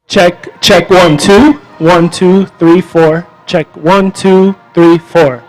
Check 1 2 1 2 3 4. Check 1 2 3 4.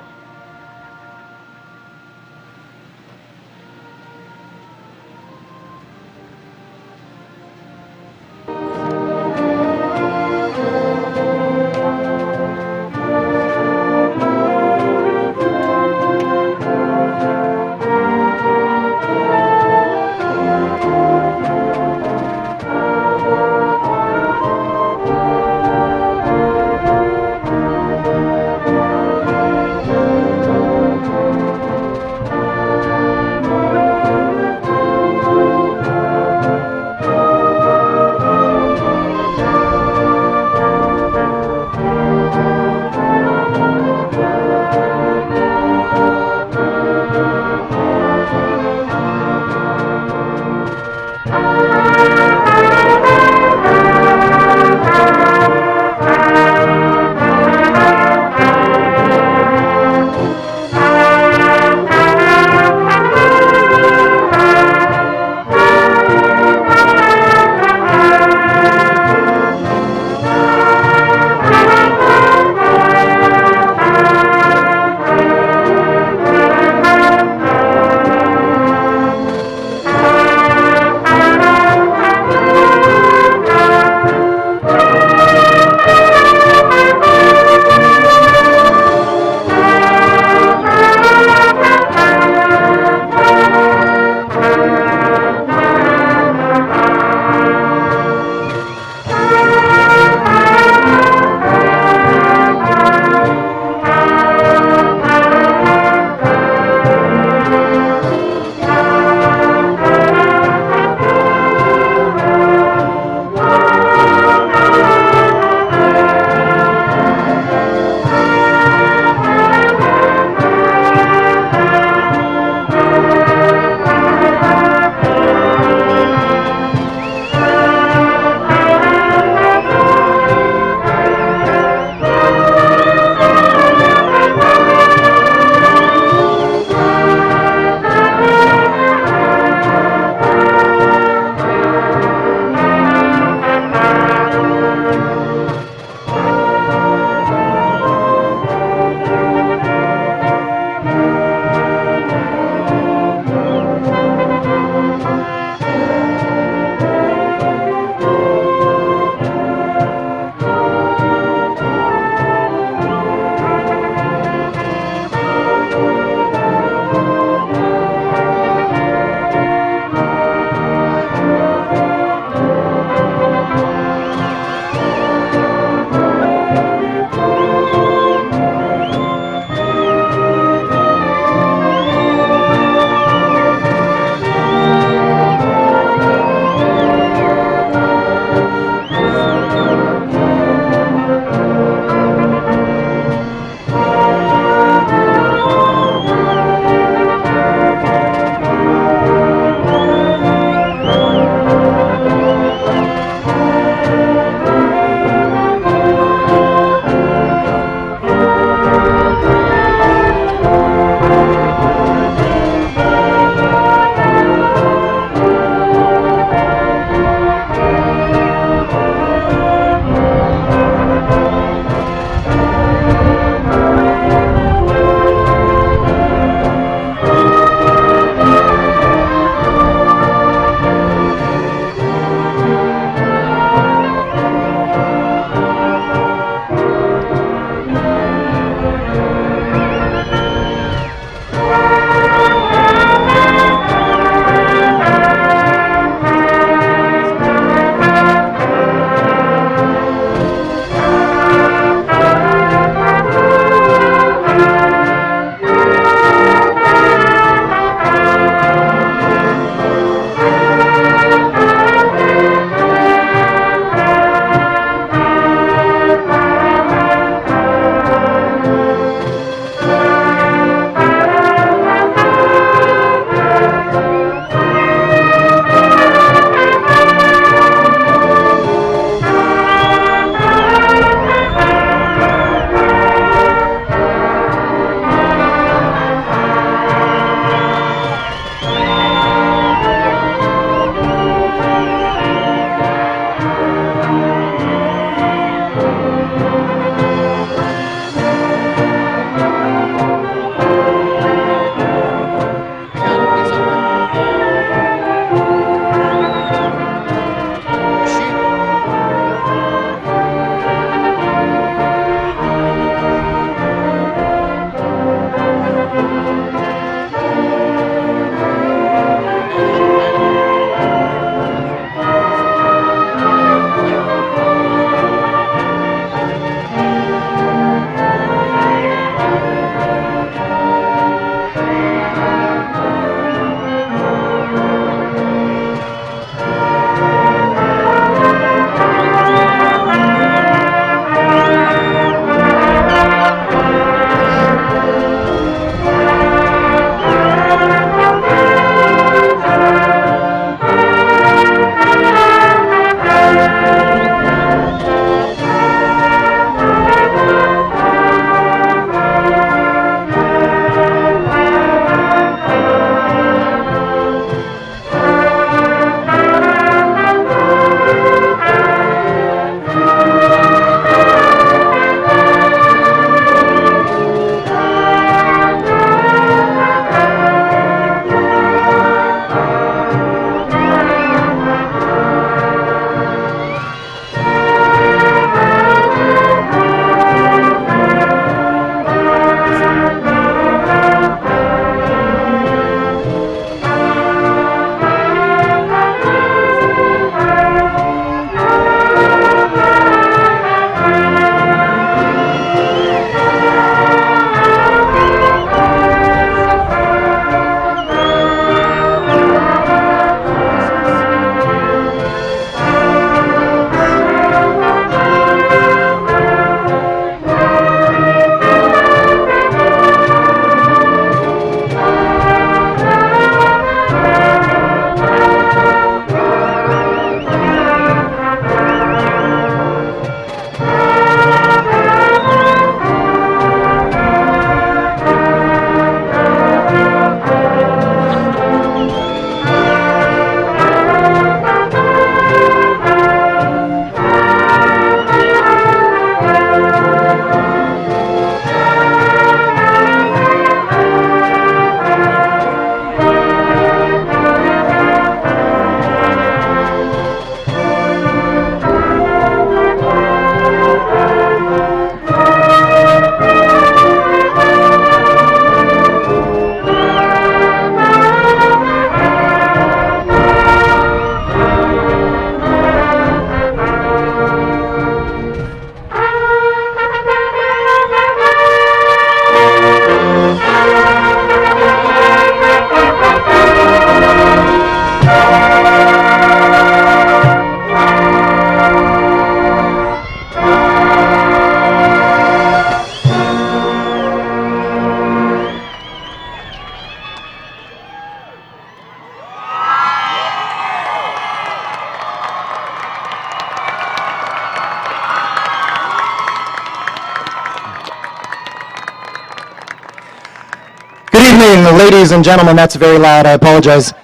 Ladies and gentlemen, that's very loud. I apologize.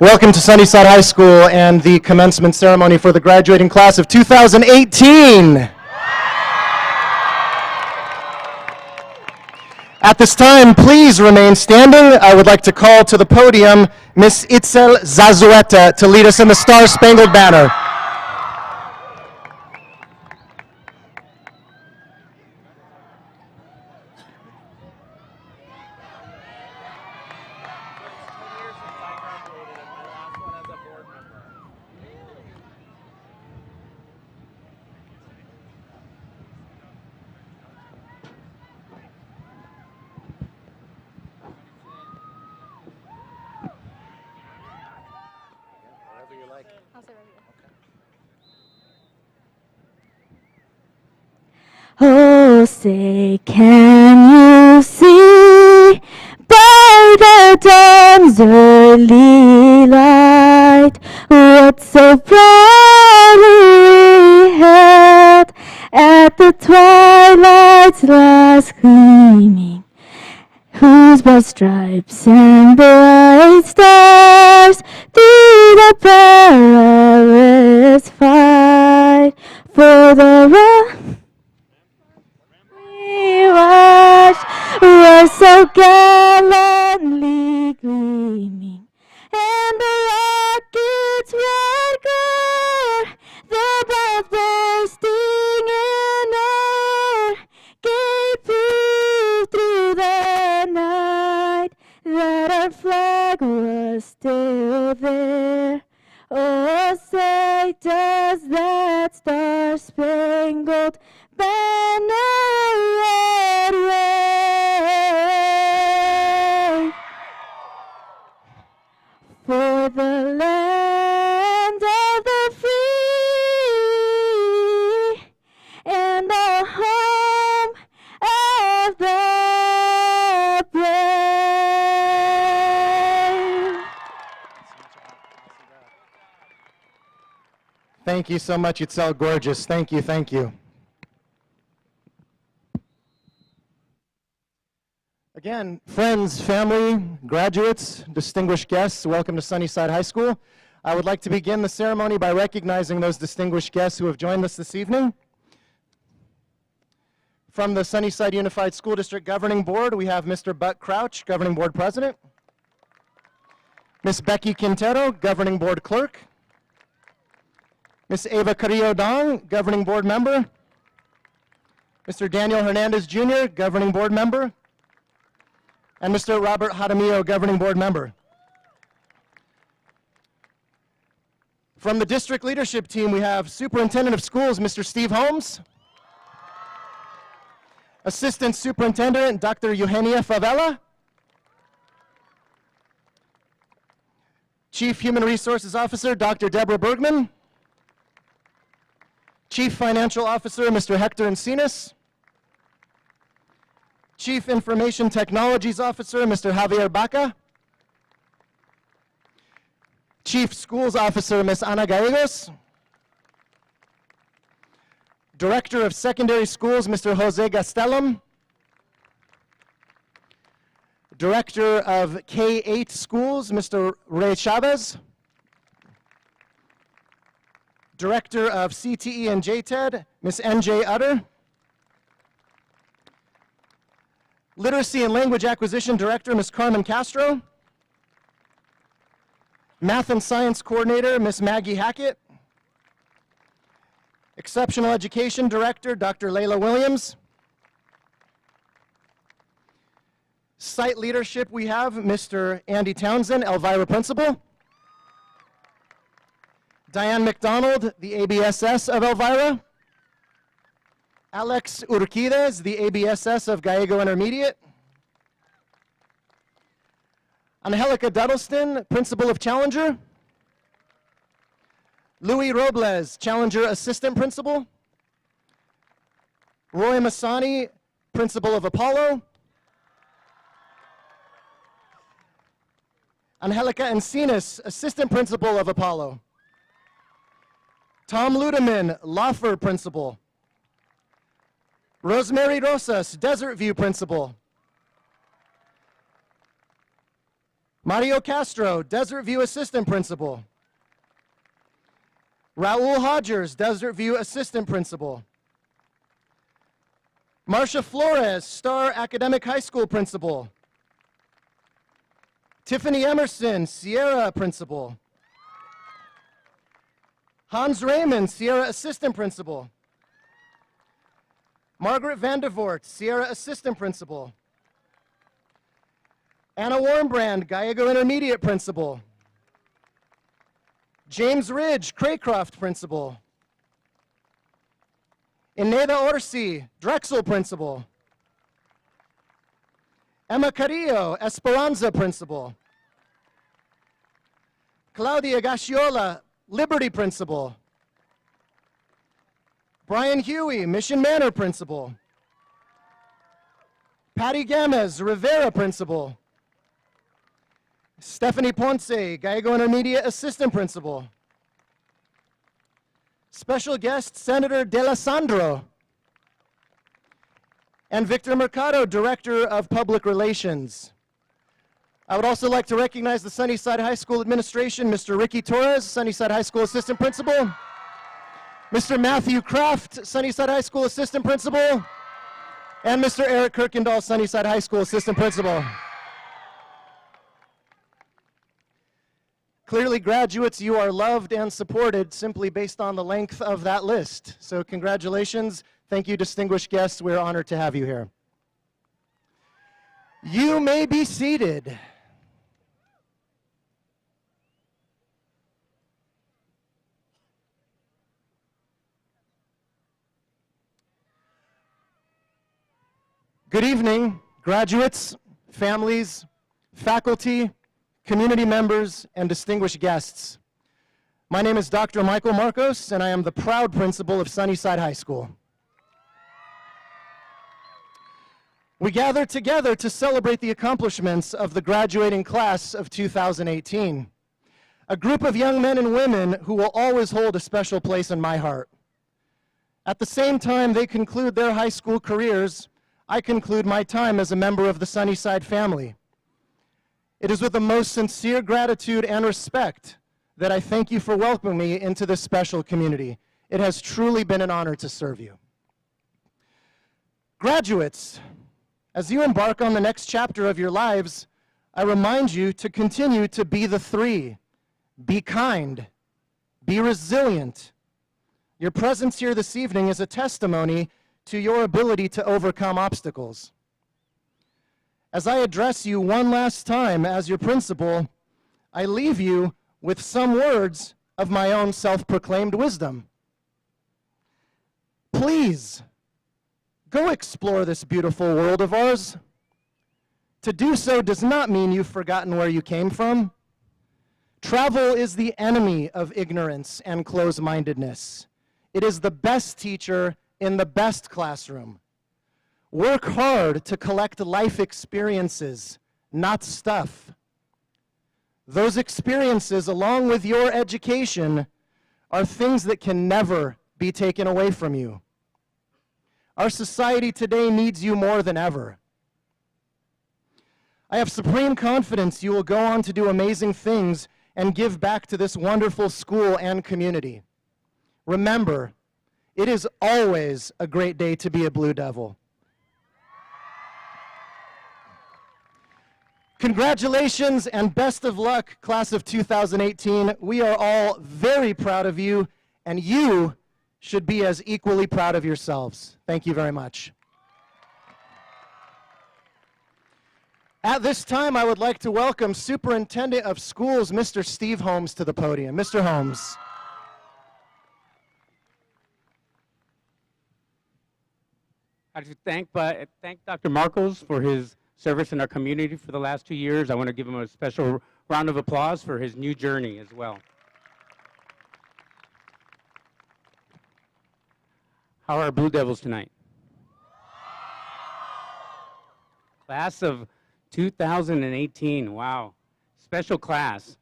Welcome to Sunnyside High School and the commencement ceremony for the graduating class of 2018. At this time, please remain standing. I would like to call to the podium Miss Itzel Zazueta to lead us in the Star-Spangled Banner. Oh, say, can you see by the dawn's early light what so proudly held at the twilight's last gleaming, whose broad stripes and bright stars through the perilous fight for the we watched were so gallantly gleaming, and the rocket's red glare, the bombs bursting in air, gave proof through the night that our flag was still there. Oh, say, does that star-spangled banner yet wave for the land of the free and the home of the brave? Thank you so much, Itzel. Gorgeous. Thank you, thank you. Again, friends, family, graduates, distinguished guests, welcome to Sunnyside High School. I would like to begin the ceremony by recognizing those distinguished guests who have joined us this evening. From the Sunnyside Unified School District Governing Board, we have Mr. Buck Crouch, Governing Board President, Ms. Becky Quintero, Governing Board Clerk, Ms. Ava Carrillo-Dong, Governing Board Member, Mr. Daniel Hernandez Jr., Governing Board Member, and Mr. Robert Jaramillo, Governing Board Member. From the district leadership team, we have Superintendent of Schools, Mr. Steve Holmes, Assistant Superintendent, Dr. Eugenia Favela, Chief Human Resources Officer, Dr. Deborah Bergman, Chief Financial Officer, Mr. Hector Encinas, Chief Information Technologies Officer, Mr. Javier Baca, Chief Schools Officer, Ms. Ana Gallegos, Director of Secondary Schools, Mr. Jose Gastelum, Director of K-8 Schools, Mr. Ray Chavez, Director of CTE and JTED, Ms. NJ Utter, Literacy and Language Acquisition Director, Ms. Carmen Castro, Math and Science Coordinator, Ms. Maggie Hackett, Exceptional Education Director, Dr. Layla Williams. Site leadership, we have Mr. Andy Townsend, Elvira Principal, Diane McDonald, the ABSS of Elvira, Alex Urquidez, the ABSS of Gallego Intermediate, Angelica Duddleston, Principal of Challenger, Louis Robles, Challenger Assistant Principal, Roy Masani, Principal of Apollo, Angelica Encinas, Assistant Principal of Apollo, Tom Ludeman, Lawfer Principal, Rosemary Rosas, Desert View Principal, Mario Castro, Desert View Assistant Principal. Raul Hodgers, Desert View Assistant Principal. Marcia Flores, Star Academic High School Principal. Tiffany Emerson, Sierra Principal. Hans Raymond, Sierra Assistant Principal. Margaret Vandervoort, Sierra Assistant Principal. Anna Warmbrand, Gallego Intermediate Principal. James Ridge, Craycroft Principal. Ineda Orsi, Drexel Principal. Emma Carrillo, Esperanza Principal. Claudia Gacciola, Liberty Principal. Brian Huey, Mission Manor Principal. Patty Gamez, Rivera Principal. Stephanie Ponce, Gallego Intermediate Assistant Principal. Special guest, Senator D'Alessandro. And Victor Mercado, Director of Public Relations. I would also like to recognize the Sunnyside High School Administration, Mr. Ricky Torres, Sunnyside High School Assistant Principal. Mr. Matthew Kraft, Sunnyside High School Assistant Principal. And Mr. Eric Kirkendall, Sunnyside High School Assistant Principal. Clearly, graduates, you are loved and supported simply based on the length of that list. So congratulations. Thank you, distinguished guests. We're honored to have you here. You may be seated. Good evening, graduates, families, faculty, community members, and distinguished guests. My name is Dr. Michael Marcos, and I am the proud principal of Sunnyside High School. We gather together to celebrate the accomplishments of the graduating class of 2018, a group of young men and women who will always hold a special place in my heart. At the same time they conclude their high school careers, I conclude my time as a member of the Sunnyside family. It is with the most sincere gratitude and respect that I thank you for welcoming me into this special community. It has truly been an honor to serve you. Graduates, as you embark on the next chapter of your lives, I remind you to continue to be the three. Be kind, be resilient. Your presence here this evening is a testimony to your ability to overcome obstacles. As I address you one last time as your principal, I leave you with some words of my own self-proclaimed wisdom. Please, go explore this beautiful world of ours. To do so does not mean you've forgotten where you came from. Travel is the enemy of ignorance and closed-mindedness. It is the best teacher in the best classroom. Work hard to collect life experiences, not stuff. Those experiences, along with your education, are things that can never be taken away from you. Our society today needs you more than ever. I have supreme confidence you will go on to do amazing things and give back to this wonderful school and community. Remember, it is always a great day to be a Blue Devil. Congratulations and best of luck, class of 2018. We are all very proud of you, and you should be as equally proud of yourselves. Thank you very much. At this time, I would like to welcome Superintendent of Schools, Mr. Steve Holmes, to the podium. Mr. Holmes. I'd like to thank Dr. Marcos for his service in our community for the last 2 years. I want to give him a special round of applause for his new journey as well. How are our Blue Devils tonight? Class of 2018, wow, special class.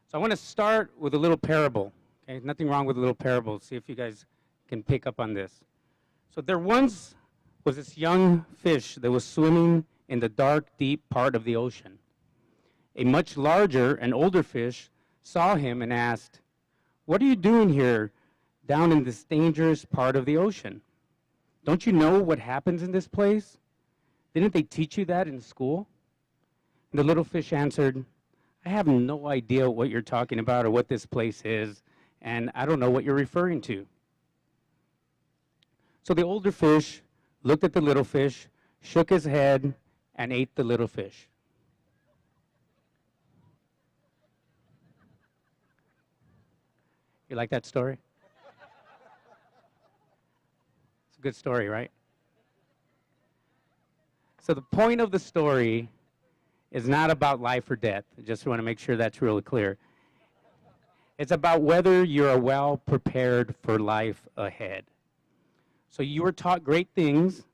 So I want to start with a little parable, okay? Nothing wrong with a little parable. See if you guys can pick up on this. So there once was this young fish that was swimming in the dark, deep part of the ocean. a much larger and older fish saw him and asked, "What are you doing here down in this dangerous part of the ocean? Don't you know what happens in this place? Didn't they teach you that in school?" And the little fish answered, "I have no idea what you're talking about or what this place is, and I don't know what you're referring to." So the older fish looked at the little fish, shook his head, and ate the little fish. You like that story? It's a good story, right? So the point of the story is not about life or death. I just want to make sure that's really clear. It's about whether you are well prepared for life ahead. So you were taught great things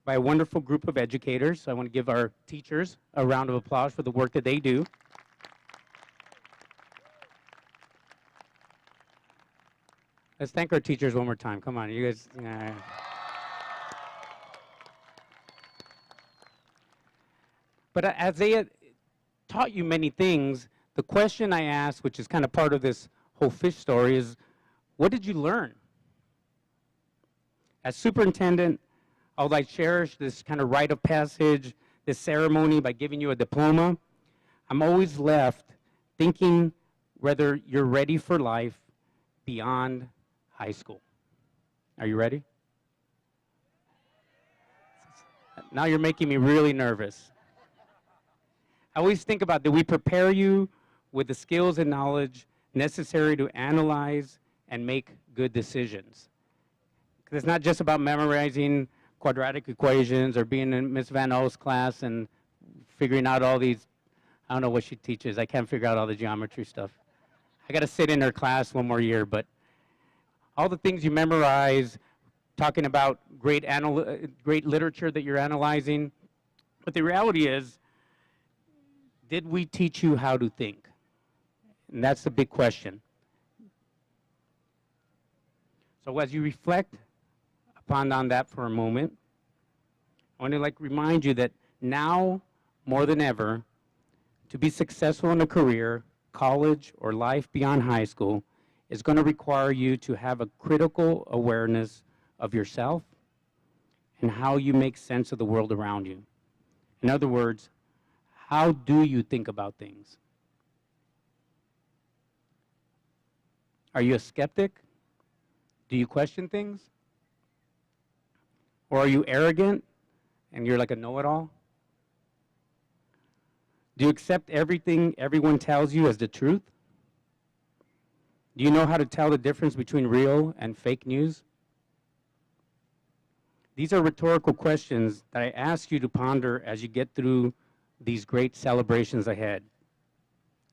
by a wonderful group of educators. So I want to give our teachers a round of applause for the work that they do. Let's thank our teachers one more time. Come on, you guys. But as they had taught you many things, the question I asked, which is kind of part of this whole fish story, is what did you learn? As superintendent, although I cherish this kind of rite of passage, this ceremony by giving you a diploma, I'm always left thinking whether you're ready for life beyond high school. Are you ready? Now you're making me really nervous. I always think about, do we prepare you with the skills and knowledge necessary to analyze and make good decisions? Because it's not just about memorizing quadratic equations or being in Miss Van O's class and figuring out all these, I don't know what she teaches. I can't figure out all the geometry stuff. I got to sit in her class one more year, but all the things you memorize, talking about great literature that you're analyzing. But the reality is, did we teach you how to think? And that's the big question. So as you reflect upon that for a moment, I want to remind you that now more than ever, to be successful in a career, college, or life beyond high school is going to require you to have a critical awareness of yourself and how you make sense of the world around you. In other words, how do you think about things? Are you a skeptic? Do you question things? Or are you arrogant and you're like a know-it-all? Do you accept everything everyone tells you as the truth? Do you know how to tell the difference between real and fake news? These are rhetorical questions that I ask you to ponder as you get through these great celebrations ahead.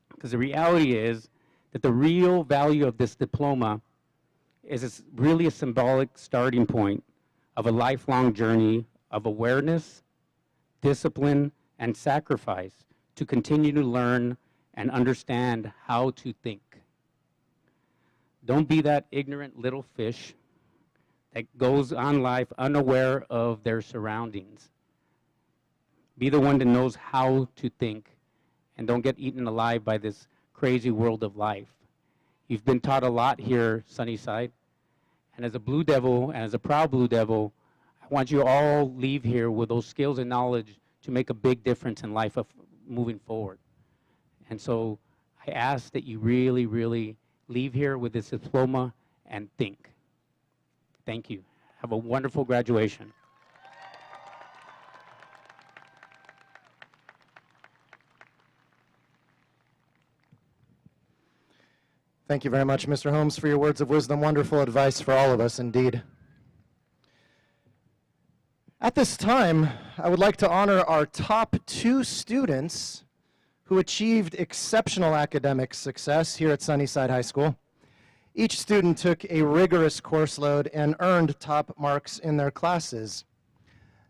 Because the reality is that the real value of this diploma is really a symbolic starting point of a lifelong journey of awareness, discipline, and sacrifice to continue to learn and understand how to think. Don't be that ignorant little fish that goes on life unaware of their surroundings. Be the one that knows how to think and don't get eaten alive by this crazy world of life. You've been taught a lot here, Sunnyside, and as a Blue Devil and as a proud Blue Devil, I want you all leave here with those skills and knowledge to make a big difference in life of moving forward. And so I ask that you really, really leave here with this diploma and think. Thank you. Have a wonderful graduation. Thank you very much, Mr. Holmes, for your words of wisdom. Wonderful advice for all of us, indeed. At this time, I would like to honor our top 2 students who achieved exceptional academic success here at Sunnyside High School. Each student took a rigorous course load and earned top marks in their classes.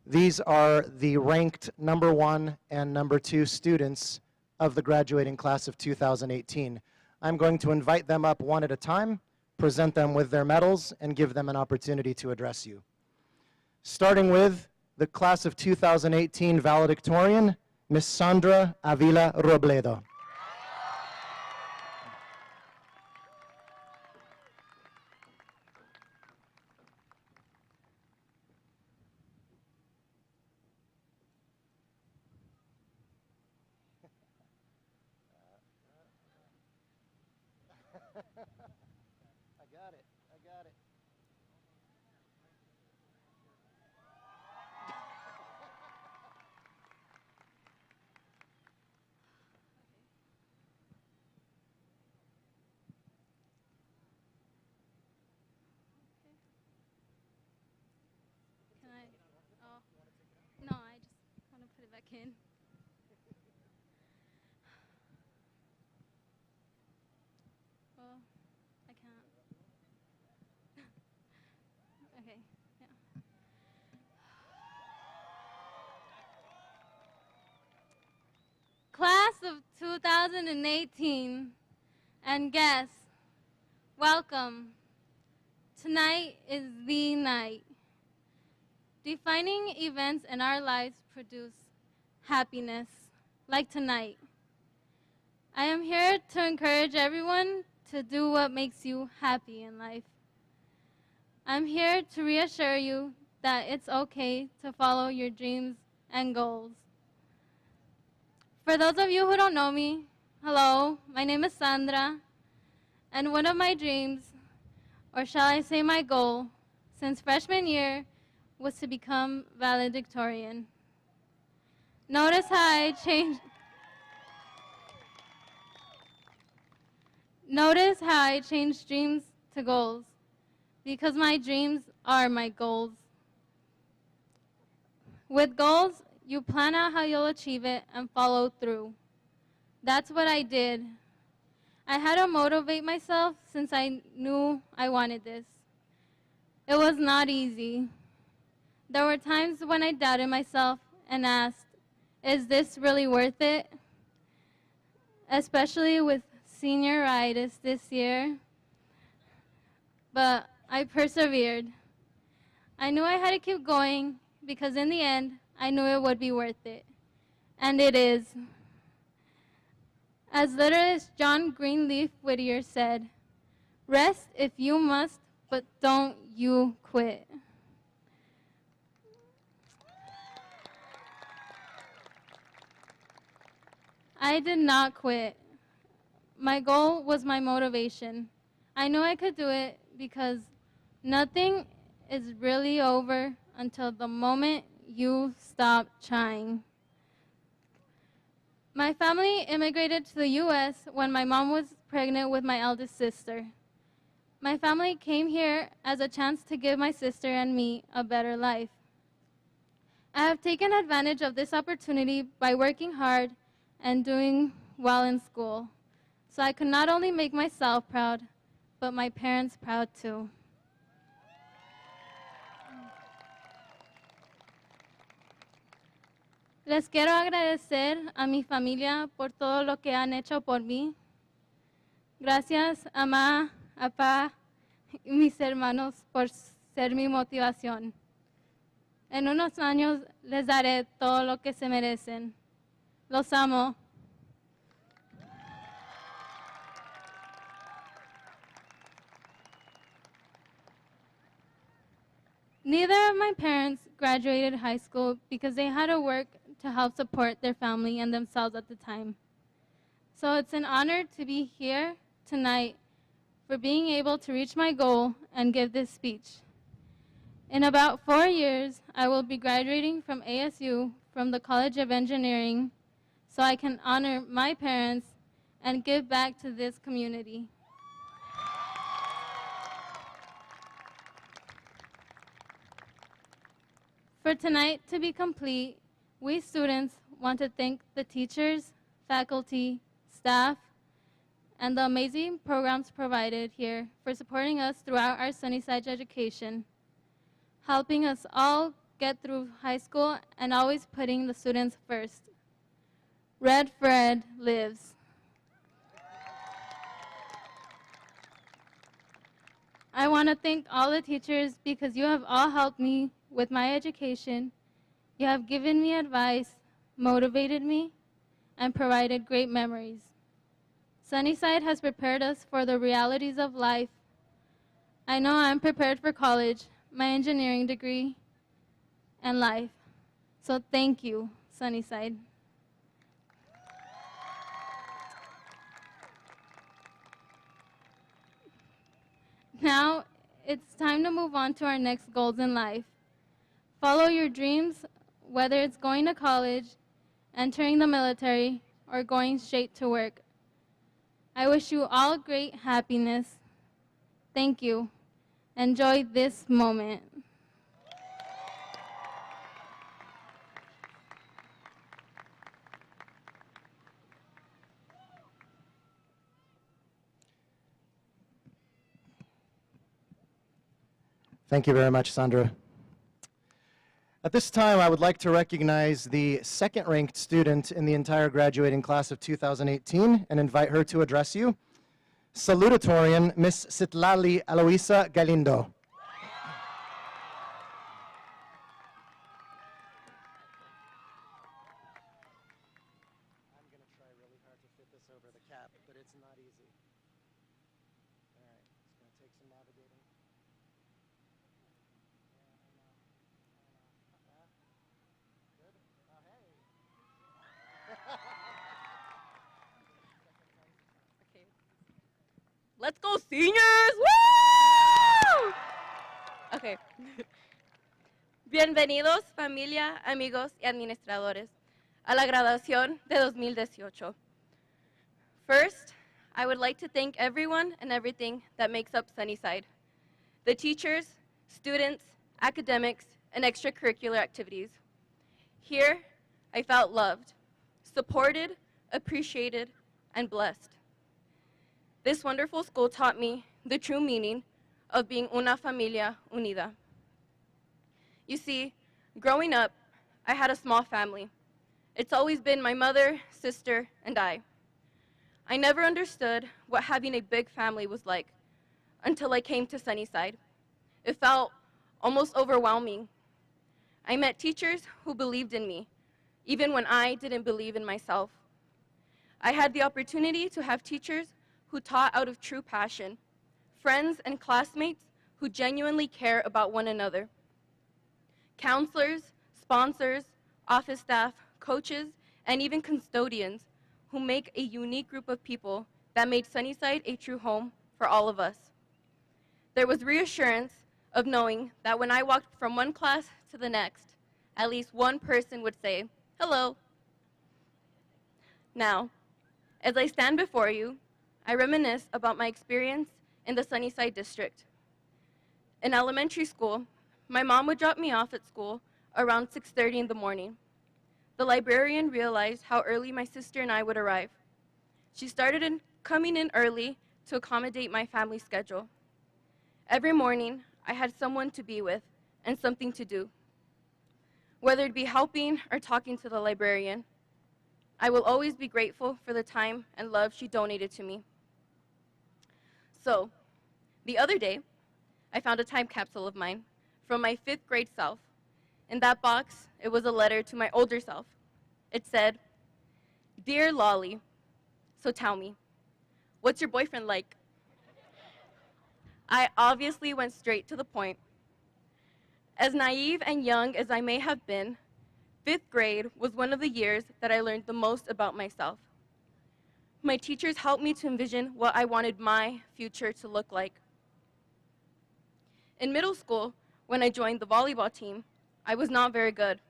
These are the ranked number 1 and number 2 students of the graduating class of 2018. I'm going to invite them up one at a time, present them with their medals, and give them an opportunity to address you. Starting with the class of 2018 valedictorian, Ms. Sandra Avila Robledo. in. Well, I can't. Okay, yeah. Class of 2018 and guests, welcome. Tonight is the night. Defining events in our lives produce happiness, like tonight. I am here to encourage everyone to do what makes you happy in life. I'm here to reassure you that it's okay to follow your dreams and goals. For those of you who don't know me, hello, my name is Sandra, and one of my dreams, or shall I say my goal, since freshman year was to become valedictorian. Notice how I changed. Notice how I changed dreams to goals, because my dreams are my goals. With goals, you plan out how you'll achieve it and follow through. That's what I did. I had to motivate myself since I knew I wanted this. It was not easy. There were times when I doubted myself and asked, is this really worth it? Especially with senioritis this year. But I persevered. I knew I had to keep going because in the end, I knew it would be worth it. And it is. As literalist John Greenleaf Whittier said, rest if you must, but don't you quit. I did not quit. My goal was my motivation. I knew I could do it because nothing is really over until the moment you stop trying. My family immigrated to the U.S. when my mom was pregnant with my eldest sister. My family came here as a chance to give my sister and me a better life. I have taken advantage of this opportunity by working hard and doing well in school, so I could not only make myself proud, but my parents proud too. Les quiero agradecer a mi familia por todo lo que han hecho por mí. Gracias, mamá, papá y mis hermanos por ser mi motivación. En unos años les daré todo lo que se merecen. Los amo. Neither of my parents graduated high school because they had to work to help support their family and themselves at the time. So it's an honor to be here tonight for being able to reach my goal and give this speech. In about 4 years, I will be graduating from ASU from the College of Engineering so I can honor my parents and give back to this community. For tonight to be complete, we students want to thank the teachers, faculty, staff, and the amazing programs provided here for supporting us throughout our Sunnyside education, helping us all get through high school and always putting the students first. Red Fred lives. I want to thank all the teachers because you have all helped me with my education. You have given me advice, motivated me, and provided great memories. Sunnyside has prepared us for the realities of life. I know I'm prepared for college, my engineering degree, and life. So thank you, Sunnyside. Now, it's time to move on to our next goals in life. Follow your dreams, whether it's going to college, entering the military, or going straight to work. I wish you all great happiness. Thank you. Enjoy this moment. Thank you very much, Sandra. At this time, I would like to recognize the second-ranked student in the entire graduating class of 2018 and invite her to address you. Salutatorian, Miss Citlali Aloisa Galindo. I'm going to try really hard to fit this over the cap, but it's not easy. All right, it's going to take some navigating. Good? Oh, hey. Okay. Let's go, seniors! Woo! Okay. Bienvenidos, familia, amigos y administradores, a la graduación de 2018. First, I would like to thank everyone and everything that makes up Sunnyside. The teachers, students, academics, and extracurricular activities. Here, I felt loved, supported, appreciated, and blessed. This wonderful school taught me the true meaning of being una familia unida. You see, growing up, I had a small family. It's always been my mother, sister, and I. I never understood what having a big family was like until I came to Sunnyside. It felt almost overwhelming. I met teachers who believed in me, even when I didn't believe in myself. I had the opportunity to have teachers who taught out of true passion, friends and classmates who genuinely care about one another, counselors, sponsors, office staff, coaches, and even custodians who make a unique group of people that made Sunnyside a true home for all of us. There was reassurance of knowing that when I walked from one class to the next, at least one person would say, "Hello." Now, as I stand before you, I reminisce about my experience in the Sunnyside district. In elementary school, my mom would drop me off at school around 6:30 in the morning. The librarian realized how early my sister and I would arrive. She started coming in early to accommodate my family schedule. Every morning, I had someone to be with and something to do. Whether it be helping or talking to the librarian, I will always be grateful for the time and love she donated to me. So, the other day, I found a time capsule of mine from my 5th grade self. In that box, it was a letter to my older self. It said, "Dear Lolly, so tell me, what's your boyfriend like?" I obviously went straight to the point. As naive and young as I may have been, 5th grade was one of the years that I learned the most about myself. My teachers helped me to envision what I wanted my future to look like. In middle school, when I joined the volleyball team, I was not very good.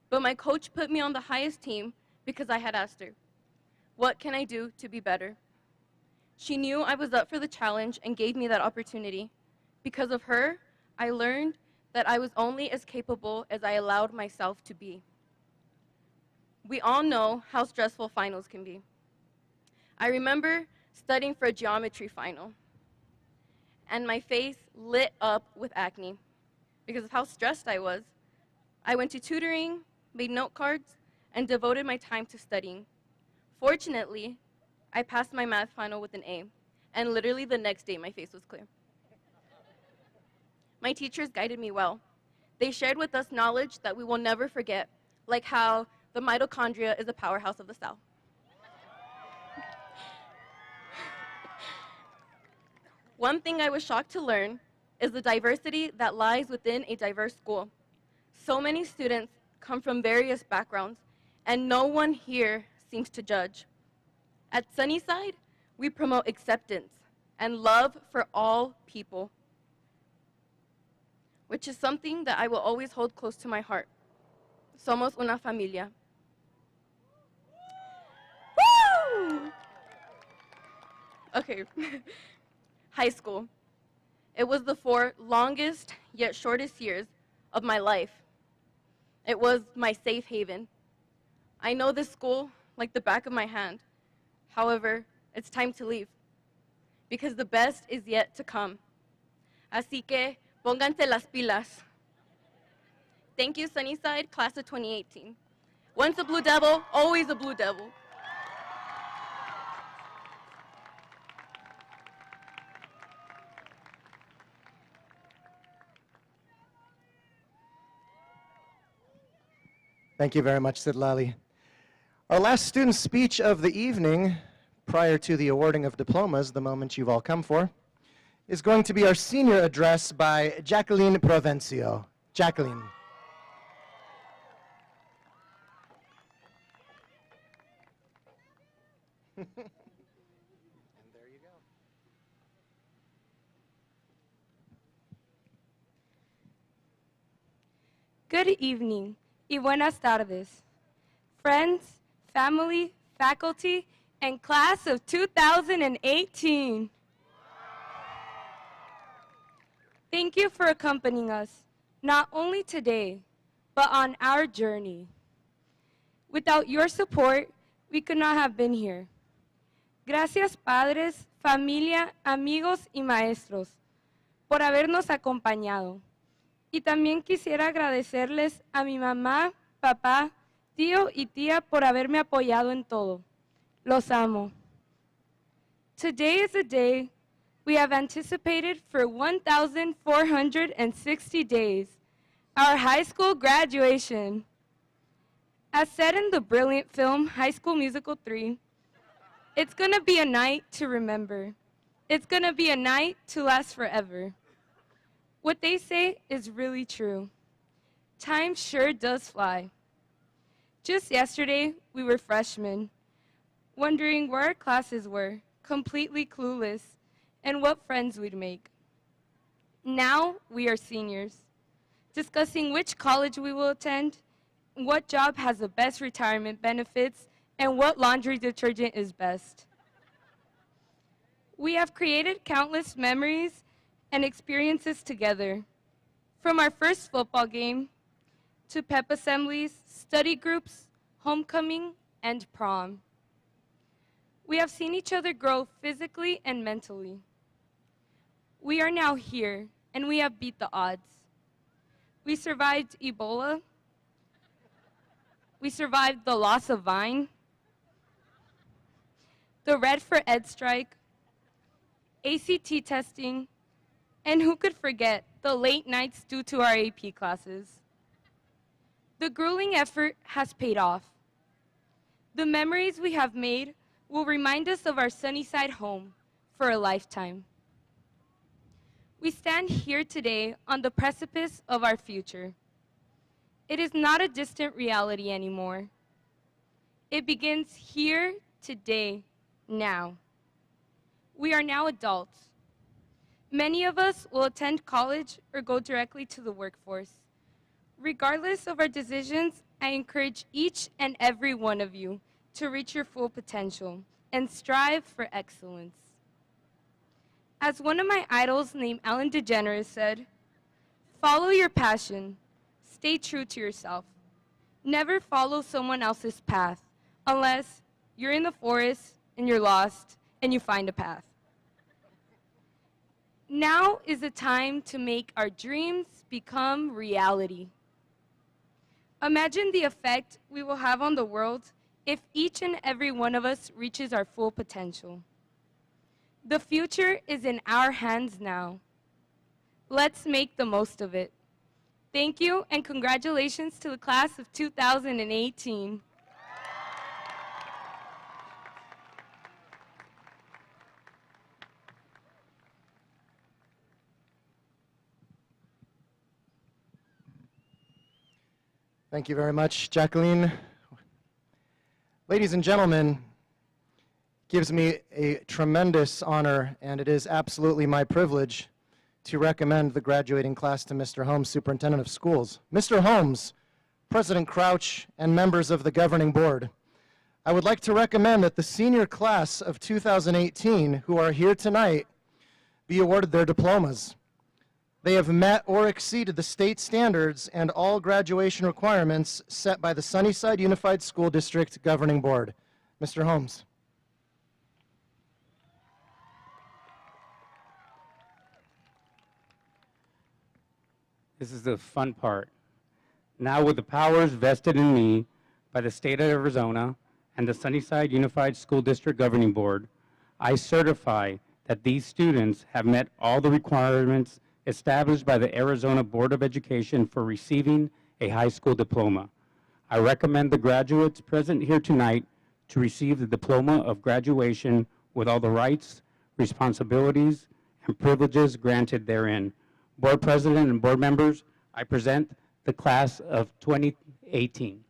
But my coach put me on the highest team because I had asked her, "What can I do to be better?" She knew I was up for the challenge and gave me that opportunity. Because of her, I learned that I was only as capable as I allowed myself to be. We all know how stressful finals can be. I remember studying for a geometry final, and my face lit up with acne because of how stressed I was. I went to tutoring, made note cards, and devoted my time to studying. Fortunately, I passed my math final with an A, and literally the next day my face was clear. My teachers guided me well. They shared with us knowledge that we will never forget, like how the mitochondria is a powerhouse of the cell. One thing I was shocked to learn is the diversity that lies within a diverse school. So many students come from various backgrounds, and no one here seems to judge. At Sunnyside, we promote acceptance and love for all people, which is something that I will always hold close to my heart. Somos una familia. Woo! Okay. High school. It was the 4 longest yet shortest years of my life. It was my safe haven. I know this school like the back of my hand. However, it's time to leave because the best is yet to come. Así que Pónganse las pilas. Thank you, Sunnyside, class of 2018. Once a Blue Devil, always a Blue Devil. Thank you very much, Sidlali. Our last student speech of the evening, prior to the awarding of diplomas, the moment you've all come for, is going to be our senior address by Jacqueline Provencio. Jacqueline. And there you go. Good evening y buenas tardes. Friends, family, faculty, and class of 2018. Thank you for accompanying us, not only today, but on our journey. Without your support, we could not have been here. Gracias, padres, familia, amigos y maestros, por habernos acompañado. Y también quisiera agradecerles a mi mamá, papá, tío y tía por haberme apoyado en todo. Los amo. Today is a day we have anticipated for 1,460 days, our high school graduation. As said in the brilliant film High School Musical 3, it's gonna be a night to remember. It's gonna be a night to last forever. What they say is really true. Time sure does fly. Just yesterday, we were freshmen, wondering where our classes were, completely clueless, and what friends we'd make. Now, we are seniors, discussing which college we will attend, what job has the best retirement benefits, and what laundry detergent is best. We have created countless memories and experiences together, from our first football game to pep assemblies, study groups, homecoming, and prom. We have seen each other grow physically and mentally. We are now here, and we have beat the odds. We survived Ebola. We survived the loss of Vine, the Red for Ed strike, ACT testing, and who could forget the late nights due to our AP classes. The grueling effort has paid off. The memories we have made will remind us of our Sunnyside home for a lifetime. We stand here today on the precipice of our future. It is not a distant reality anymore. It begins here, today, now. We are now adults. Many of us will attend college or go directly to the workforce. Regardless of our decisions, I encourage each and every one of you to reach your full potential and strive for excellence. As one of my idols named Ellen DeGeneres said, follow your passion, stay true to yourself. Never follow someone else's path unless you're in the forest and you're lost and you find a path. Now is the time to make our dreams become reality. Imagine the effect we will have on the world if each and every one of us reaches our full potential. The future is in our hands now. Let's make the most of it. Thank you, and congratulations to the class of 2018. Thank you very much, Jacqueline. Ladies and gentlemen, it gives me a tremendous honor, and it is absolutely my privilege to recommend the graduating class to Mr. Holmes, Superintendent of Schools. Mr. Holmes, President Crouch, and members of the governing board, I would like to recommend that the senior class of 2018 who are here tonight be awarded their diplomas. They have met or exceeded the state standards and all graduation requirements set by the Sunnyside Unified School District Governing Board. Mr. Holmes. This is the fun part. Now, with the powers vested in me by the state of Arizona and the Sunnyside Unified School District Governing Board, I certify that these students have met all the requirements established by the Arizona Board of Education for receiving a high school diploma. I recommend the graduates present here tonight to receive the diploma of graduation with all the rights, responsibilities, and privileges granted therein. Board President and board members, I present the class of 2018.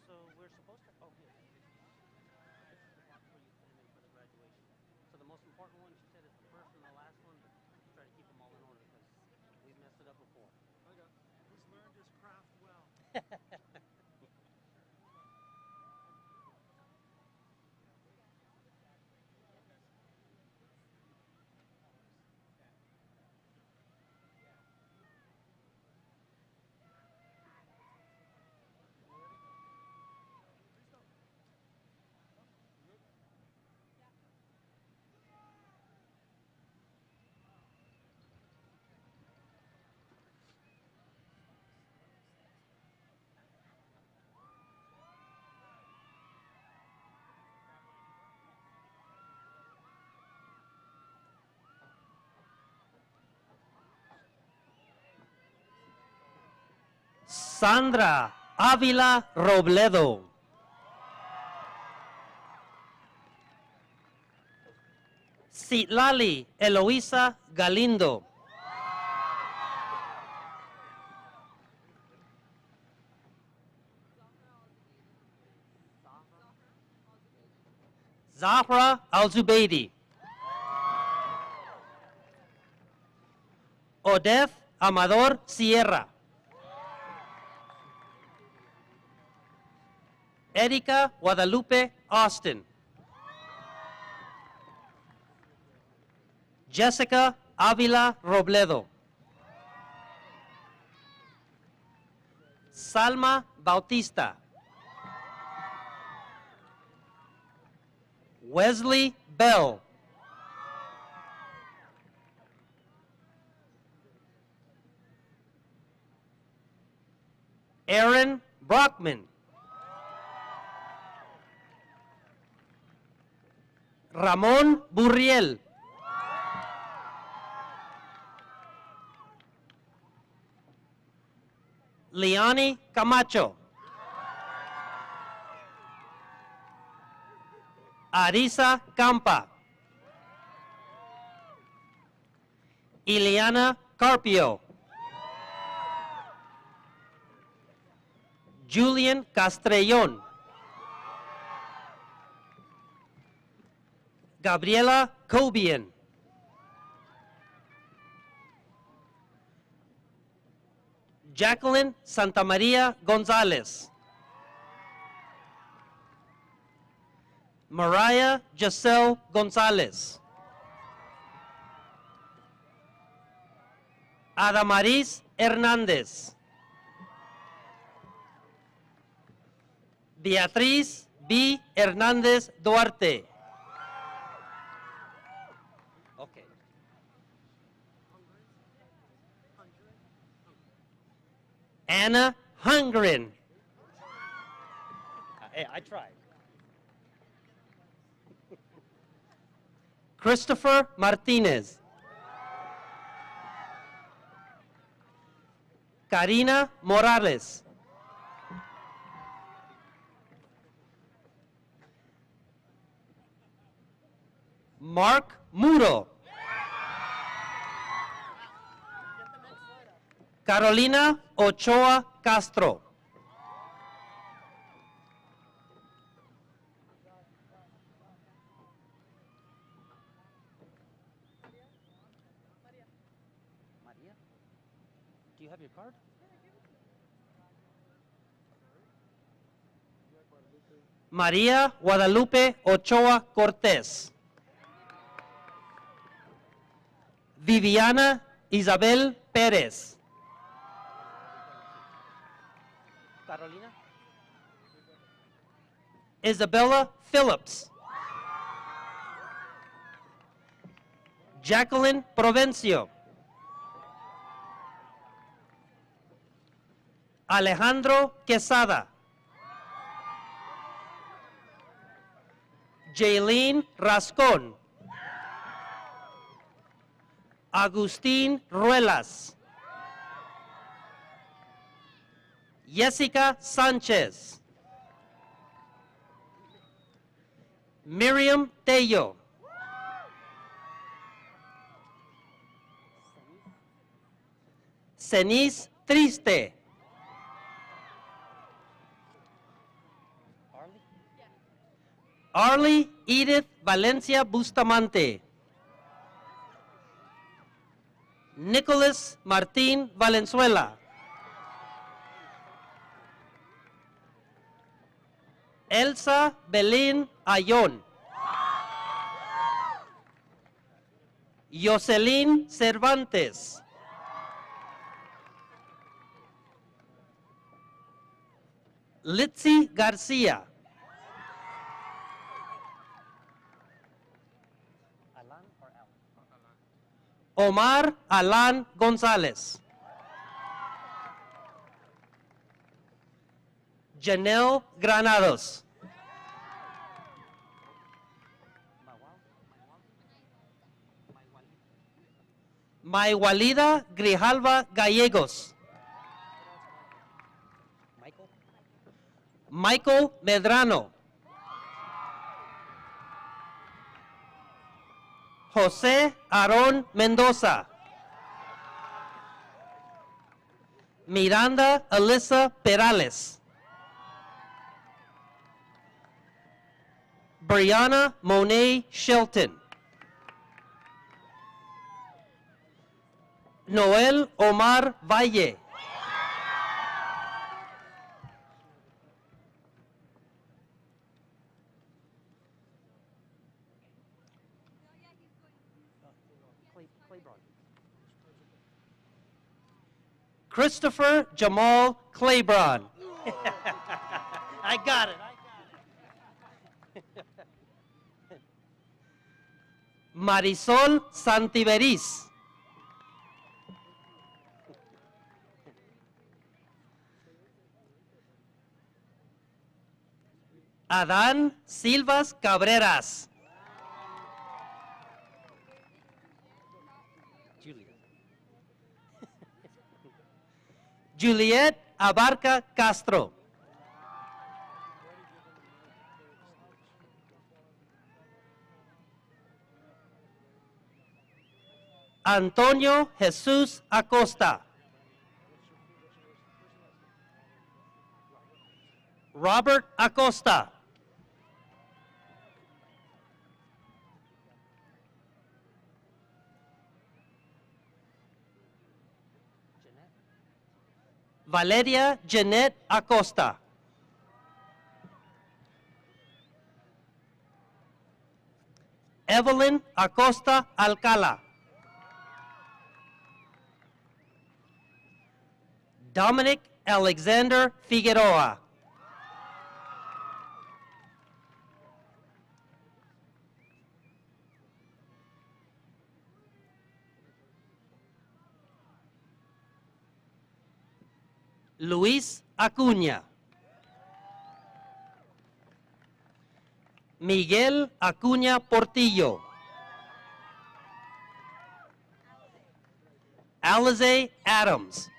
So we're supposed to, oh, here. For you and for the graduation. So the most important one, she said, is the first and the last one. Try to keep them all in order because we messed it up before. Okay. He's learned his craft well. Sandra Avila Robledo. Citlali Eloisa Galindo. Zahra Al-Zubaydi. Odeth Amador Sierra. Erika Guadalupe Austin. Jessica Avila Robledo. Salma Bautista. Wesley Bell. Aaron Brockman. Ramon Burriel. Liani Camacho. Arisa Campa. Ileana Carpio. Julian Castrellón. Gabriela Cobian. Jacqueline Santamaria Gonzalez. Mariah Giselle Gonzalez. Adamaris Hernández. Beatriz B. Hernández Duarte. Okay. Anna Hungren. Hey, I tried. Christopher Martinez. Karina Morales. Mark Muro. Carolina Ochoa Castro. Maria? Do you have your card? María Guadalupe Ochoa Cortés. Viviana Isabel Pérez. Carolina. Isabella Phillips. Jacqueline Provencio. Alejandro Quesada. Jaylene Rascón. Agustín Ruelas. Jessica Sánchez. Miriam Tello. Cenis Triste. Arlie Edith Valencia Bustamante. Nicholas Martín Valenzuela. Elsa Belén Ayón. Jocelyn Cervantes. Litzy García. Omar Alan González. Janelle Granados. Mayualida Grijalva Gallegos. Michael Medrano. José Aarón Mendoza. Miranda Alyssa Perales. Brianna Monet Shelton. Noel Omar Valle. Christopher Jamal Claybron. I got it. Marisol Santiveris. Adán Silvas Cabreras. Juliet Abarca Castro. Antonio Jesús Acosta. Robert Acosta. Valeria Jeanette Acosta. Evelyn Acosta Alcala. Dominic Alexander Figueroa. Luis Acuña. Miguel Acuña Portillo. Alize Adams.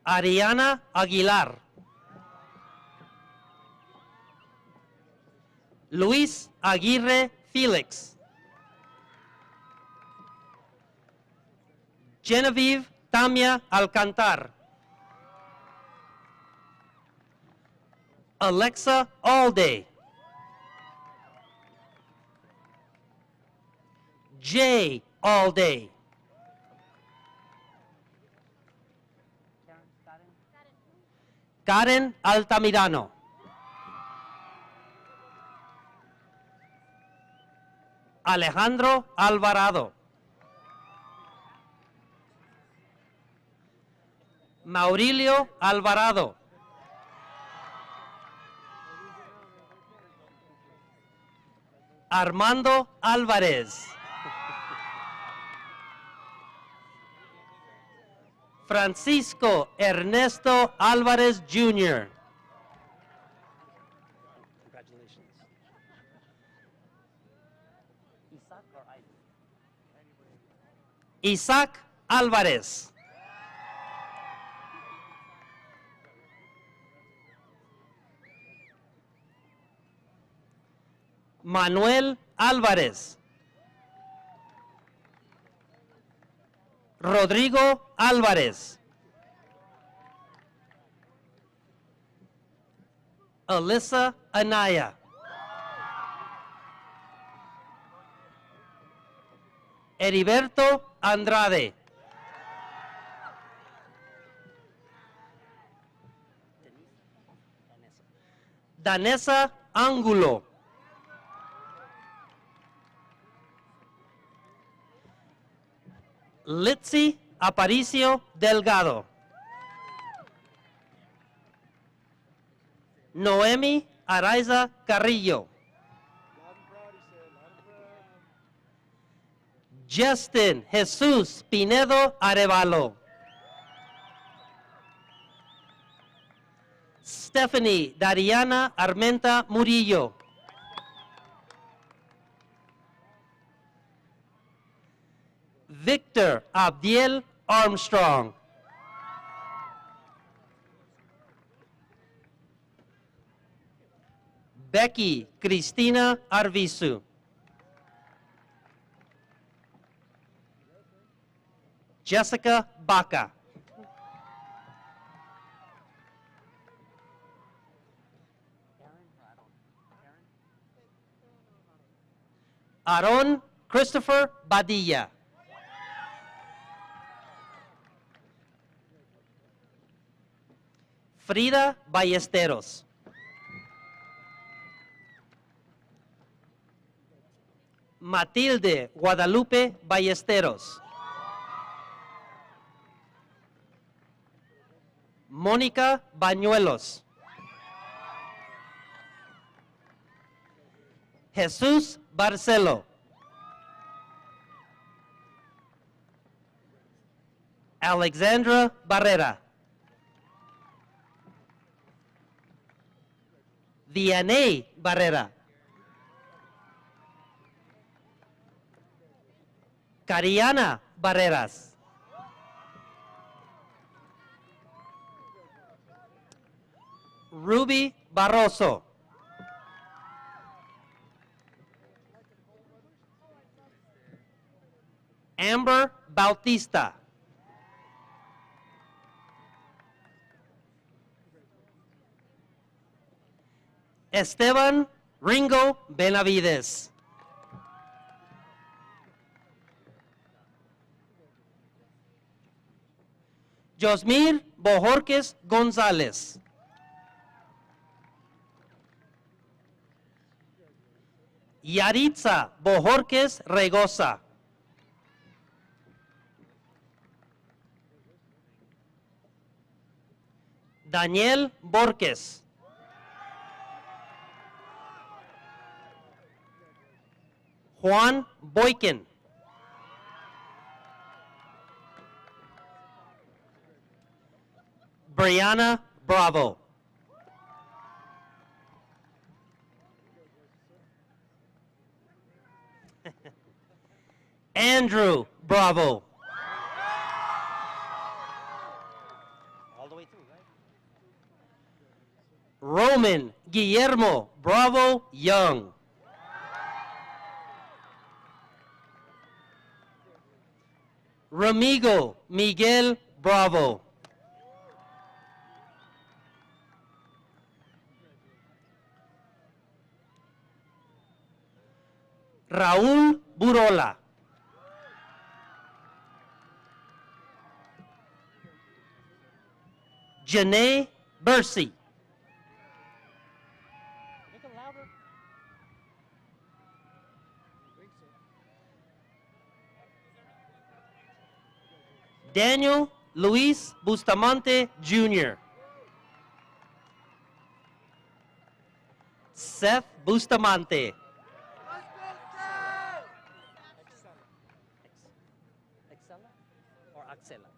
Ariana Aguilar. Luis Aguirre Felix. Genevieve Tamia Alcantar. Alexa Alday. Jay Alday. Karen Altamirano. Alejandro Alvarado. Maurilio Alvarado. Armando Álvarez. Francisco Ernesto Álvarez Jr. Congratulations. Isaac Álvarez. Manuel Álvarez. Rodrigo Álvarez. Alyssa Anaya. Heriberto Andrade. Danessa Angulo. Litzy Aparicio Delgado. Noemi Araiza Carrillo. Justin Jesus Pinedo Arevalo. Stephanie Dariana Armenta Murillo. Victor Abdiel Armstrong. Becky Cristina Arvizu. Jessica Baca. Aaron Christopher Badilla. Frida Ballesteros. Matilde Guadalupe Ballesteros. Mónica Bañuelos. Jesús Barcelo. Alexandra Barrera. Vianney Barrera. Cariana Barreras. Ruby Barroso. Amber Bautista. Esteban Ringo Benavides. Josmir Bojorques González. Yaritza Bojorques Regosa. Daniel Borges. Juan Boykin. Brianna Bravo. Andrew Bravo. All the way through, right? Roman Guillermo Bravo Young. Ramigo Miguel Bravo. Raúl Burola. Janae Bursey. Make it louder. Daniel Luis Bustamante Jr. Seth Bustamante. Axela or Axela?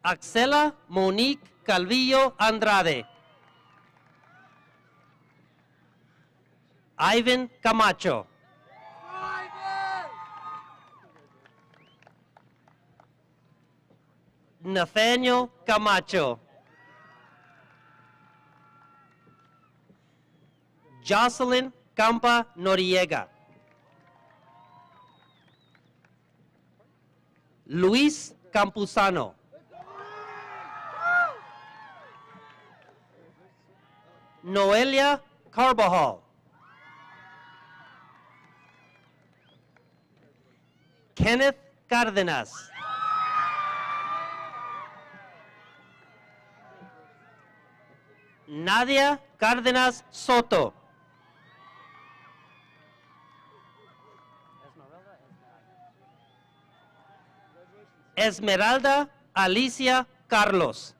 Axela Monique Calvillo Andrade. Ivan Camacho. Nathaniel Camacho. Jocelyn Campa Noriega. Luis Campuzano. Noelia Carbajal. Kenneth Cárdenas. Nadia Cárdenas Soto. Esmeralda Alicia Carlos.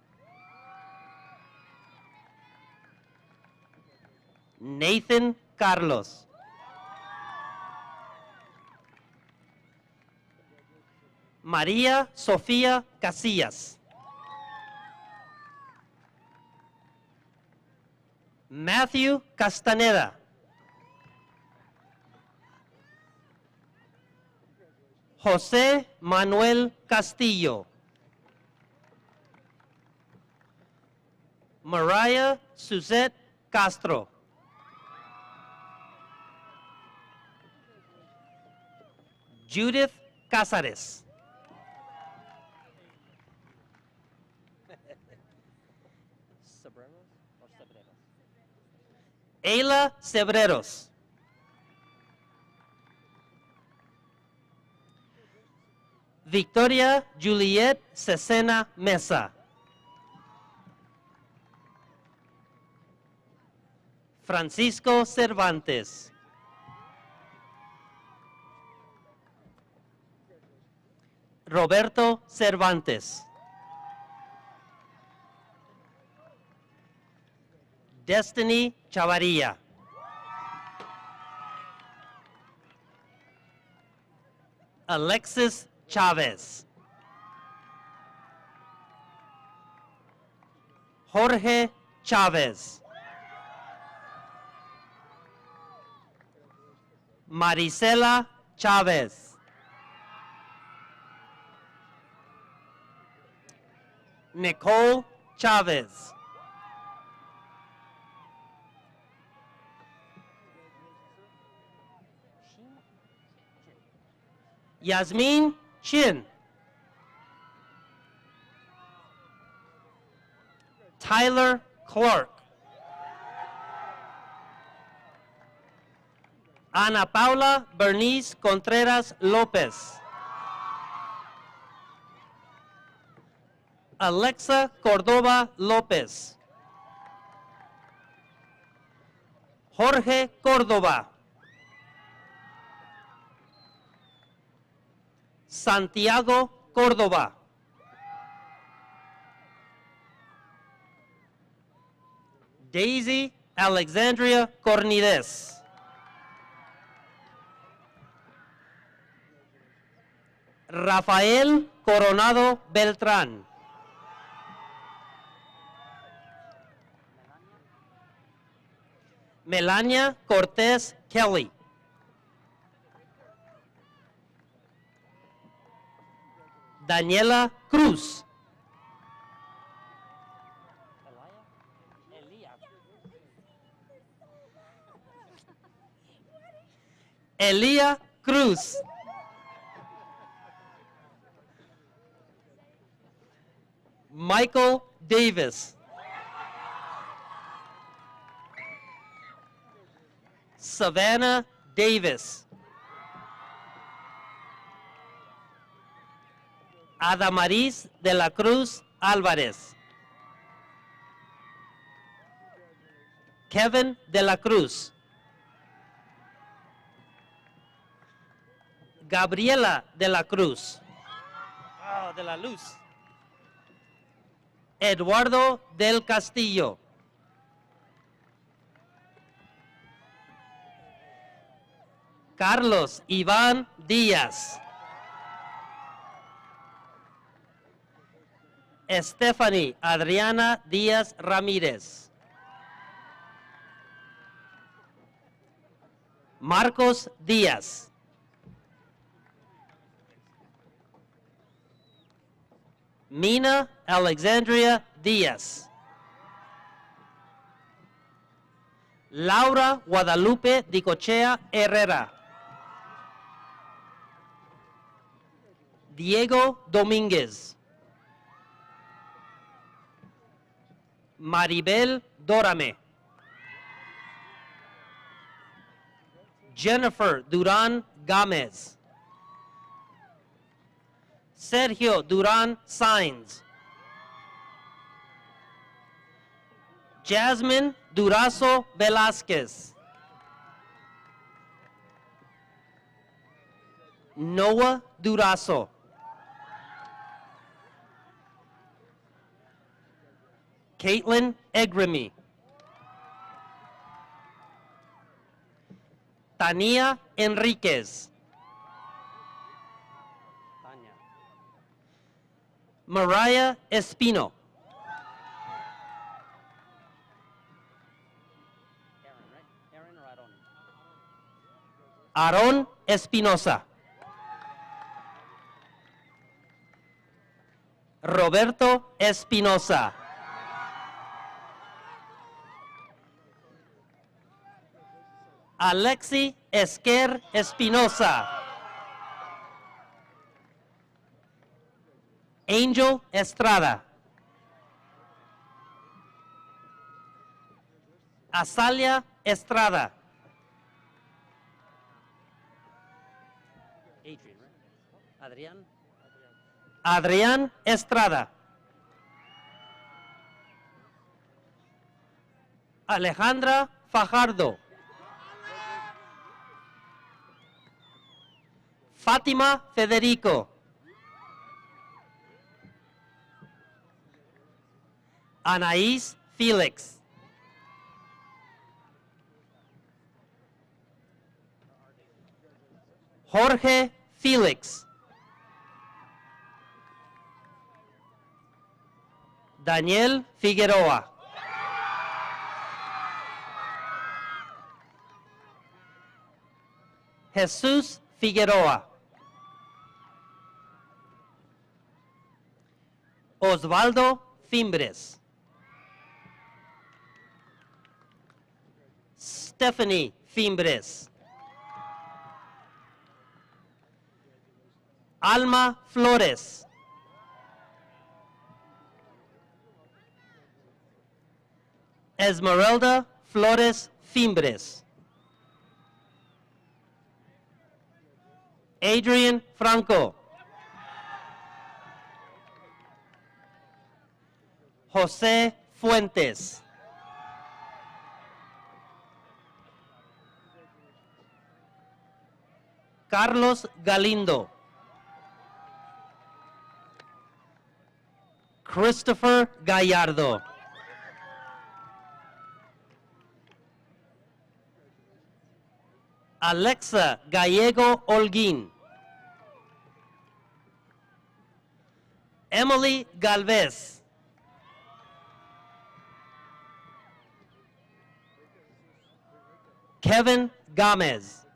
Nathan Carlos. María Sofía Casillas. Matthew Castaneda. José Manuel Castillo. Mariah Suzette Castro. Judith Cázares. Ayla Cebreros. Victoria Juliet Cesena Mesa. Francisco Cervantes. Roberto Cervantes. Destiny Chavarria. Alexis Chavez. Jorge Chavez. Marisela Chavez. Nicole Chavez. Yasmin Chin. Tyler Clark. Ana Paula Bernice Contreras Lopez. Alexa Cordova Lopez. Jorge Córdoba. Santiago Córdoba. Daisy Alexandria Cornides. Rafael Coronado Beltrán. Melania Cortés Kelly. Daniela Cruz. Elia Cruz. Michael Davis. Savannah Davis. Adamaris de la Cruz Álvarez. Kevin de la Cruz. Gabriela de la Cruz. Oh, de la Luz. Eduardo del Castillo. Carlos Iván Díaz. Stephanie Adriana Díaz Ramírez. Marcos Díaz. Mina Alexandria Díaz. Laura Guadalupe Dicochea Herrera. Diego Domínguez. Maribel Dorame. Jennifer Durán Gámez. Sergio Durán Sainz. Jasmine Durazo Velázquez. Noah Durazo. Caitlin Egremy. Tania Enriquez. Mariah Espino. Aaron Espinosa. Roberto Espinosa. Alexi Esquer Espinosa. Angel Estrada. Azalia Estrada. Adrián Estrada. Alejandra Fajardo. Fátima Federico. Anaís Felix. Jorge Felix. Daniel Figueroa. Jesús Figueroa. Osvaldo Fimbres. Stephanie Fimbres. Alma Flores. Esmeralda Flores Fimbres. Adrian Franco. José Fuentes. Carlos Galindo. Christopher Gallardo. Alexa Gallego Holguín. Emily Galvez. Kevin Gómez.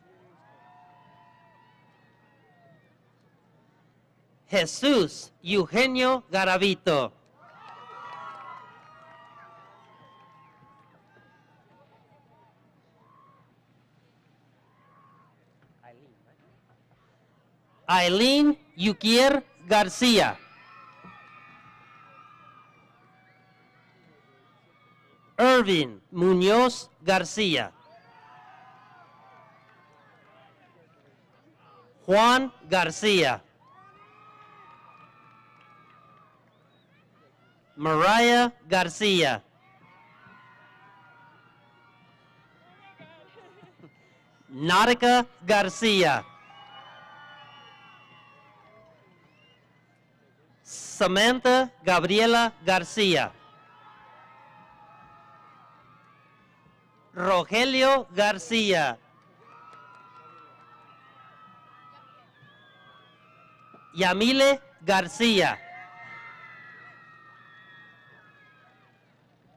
Jesús Eugenio Garavito. Aileen Yukier García. Marvin Muñoz Garcia. Juan Garcia. Mariah Garcia. Nautica Garcia. Samantha Gabriela Garcia. Rogelio Garcia. Yamile Garcia.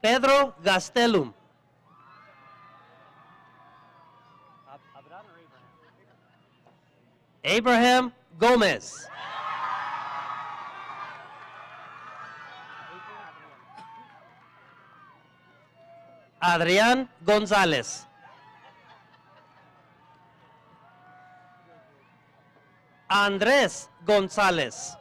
Pedro Gastelum. Abraham Gomez. Adrián González. Andrés González.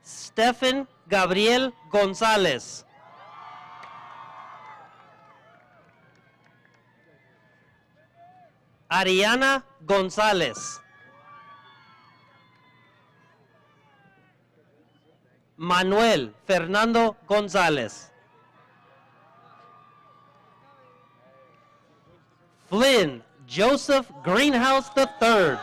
Stephen Gabriel González. Ariana González. Manuel Fernando González. Flynn Joseph Greenhouse III.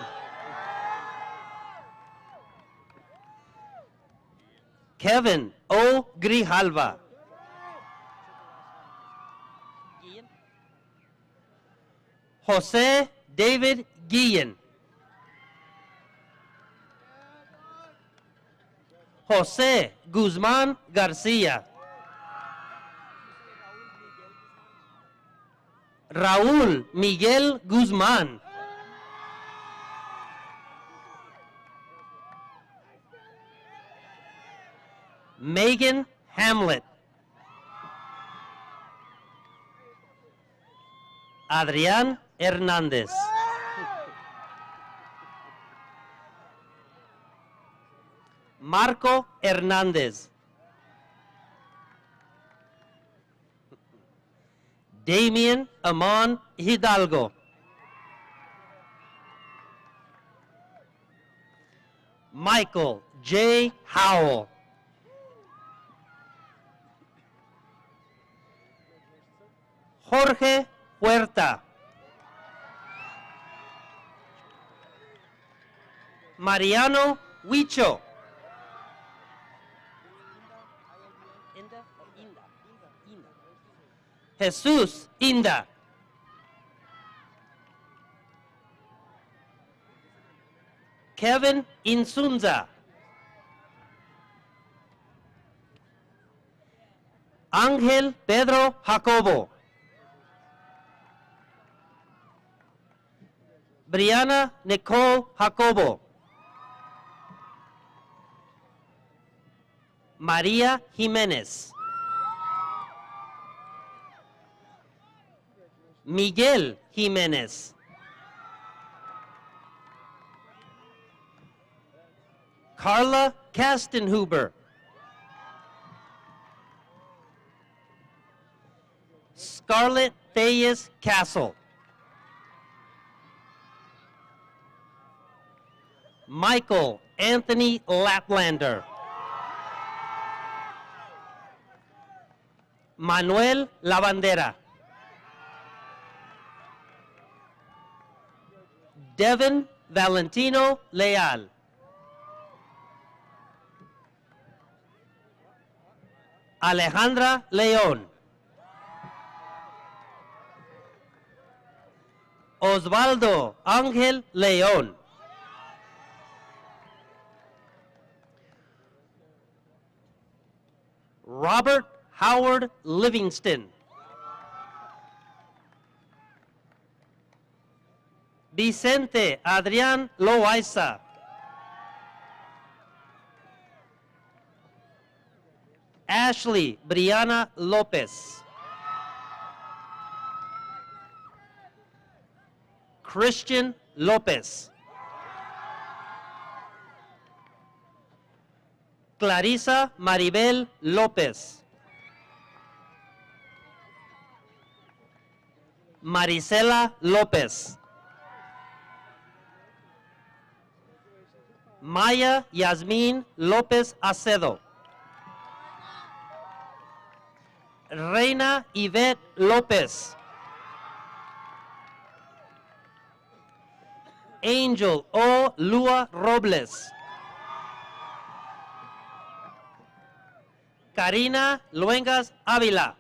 Kevin O. Grijalva. Jose David Guillen. Jose Guzmán García. Raúl Miguel Guzmán. Megan Hamlet. Adrián Hernández. Marco Hernández. Damien Amon Hidalgo. Michael J. Howell. Jorge Huerta. Mariano Huicho. Jesús Inda. Kevin Insunza. Ángel Pedro Jacobo. Brianna Nicole Jacobo. María Jiménez. Miguel Jiménez. Carla Kastenhuber. Scarlett Thayes Castle. Michael Anthony Laplander. Manuel Lavandera. Devin Valentino Leal. Alejandra León. Osvaldo Ángel León. Robert Howard Livingston. Vicente Adrián Loaiza. Ashley Brianna Lopez. Christian Lopez. Clarisa Maribel López. Marisela López. Maya Yasmín López Acedo. Reina Yvette López. Angel O. Lua Robles. Karina Luengas Ávila.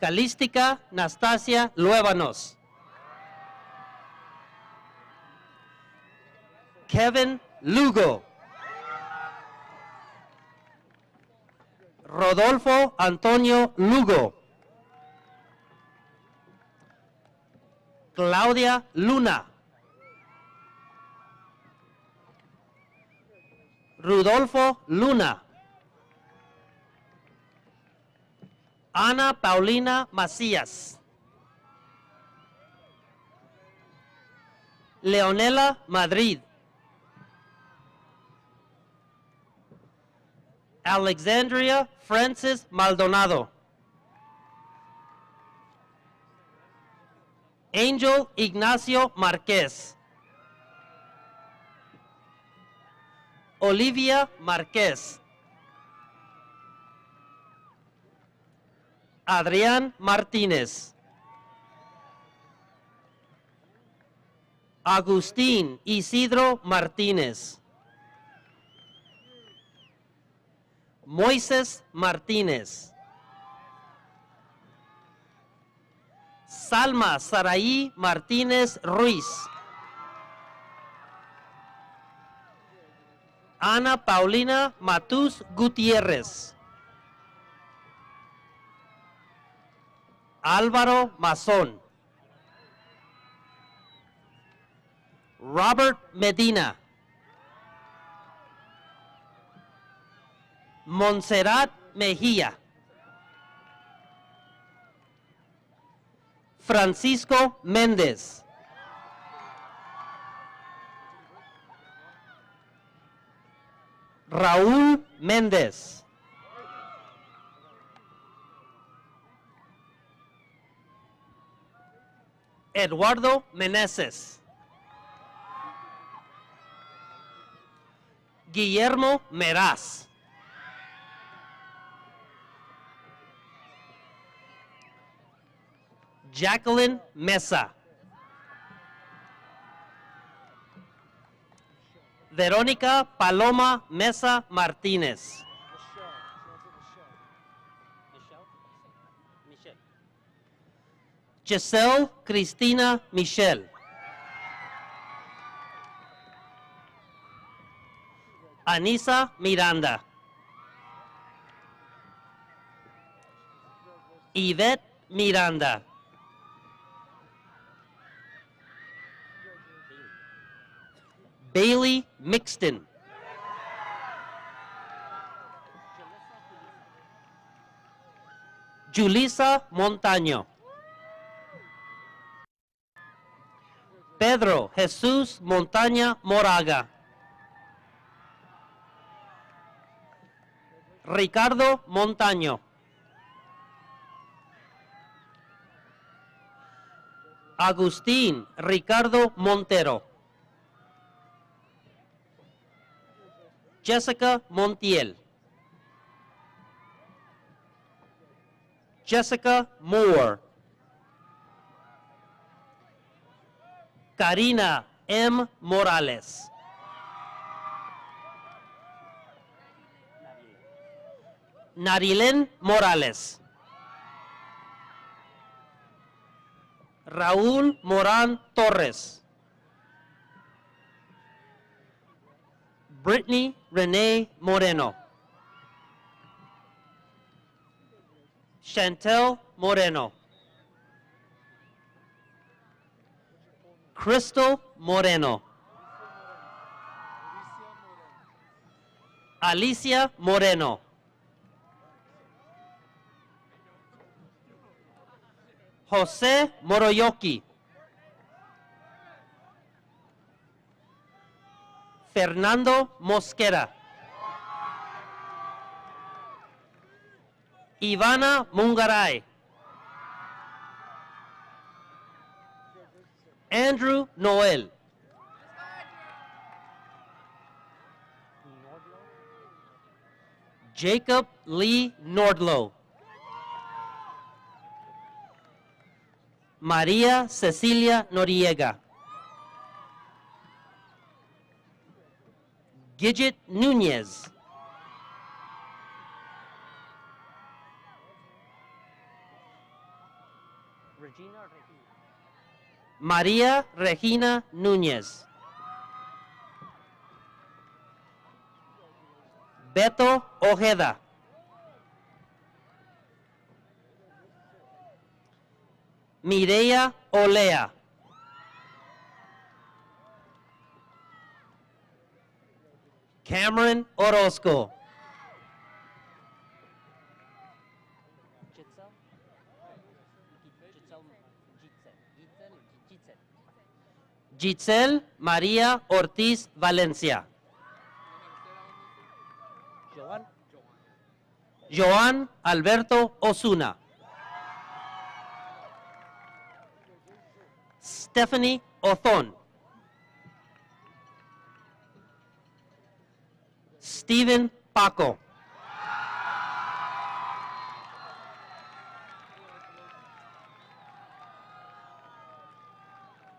Calística Nastasia Luébanos. Kevin Lugo. Rodolfo Antonio Lugo. Claudia Luna. Rudolfo Luna. Ana Paulina Macías. Leonela Madrid. Alexandria Francis Maldonado. Angel Ignacio Márquez. Olivia Márquez. Adrián Martínez. Agustín Isidro Martínez. Moisés Martínez. Salma Saraí Martínez Ruiz. Ana Paulina Matus Gutiérrez. Álvaro Mazón. Robert Medina. Montserrat Mejía. Francisco Méndez. Raúl Méndez. Eduardo Meneses. Guillermo Meraz. Jacqueline Mesa. Verónica Paloma Mesa Martínez. Giselle Cristina Michel. Anisa Miranda. Yvette Miranda. Bailey Mixton. Julissa Montaño. Pedro Jesús Montaña Moraga. Ricardo Montaño. Agustín Ricardo Montero. Jessica Montiel. Jessica Moore. Karina M. Morales. Narilén Morales. Raúl Morán Torres. Brittany Renee Moreno. Chantel Moreno. Crystal Moreno. Alicia Moreno. Jose Moroyoki. Fernando Mosquera. Ivana Mungaray. Andrew Noel. Jacob Lee Nordlow. María Cecilia Noriega. Gidget Nunez. María Regina Núñez. Beto Ojeda. Mireya Olea. Cameron Orozco. Giselle María Ortiz Valencia. Joan Alberto Osuna. Stephanie Othon. Stephen Paco.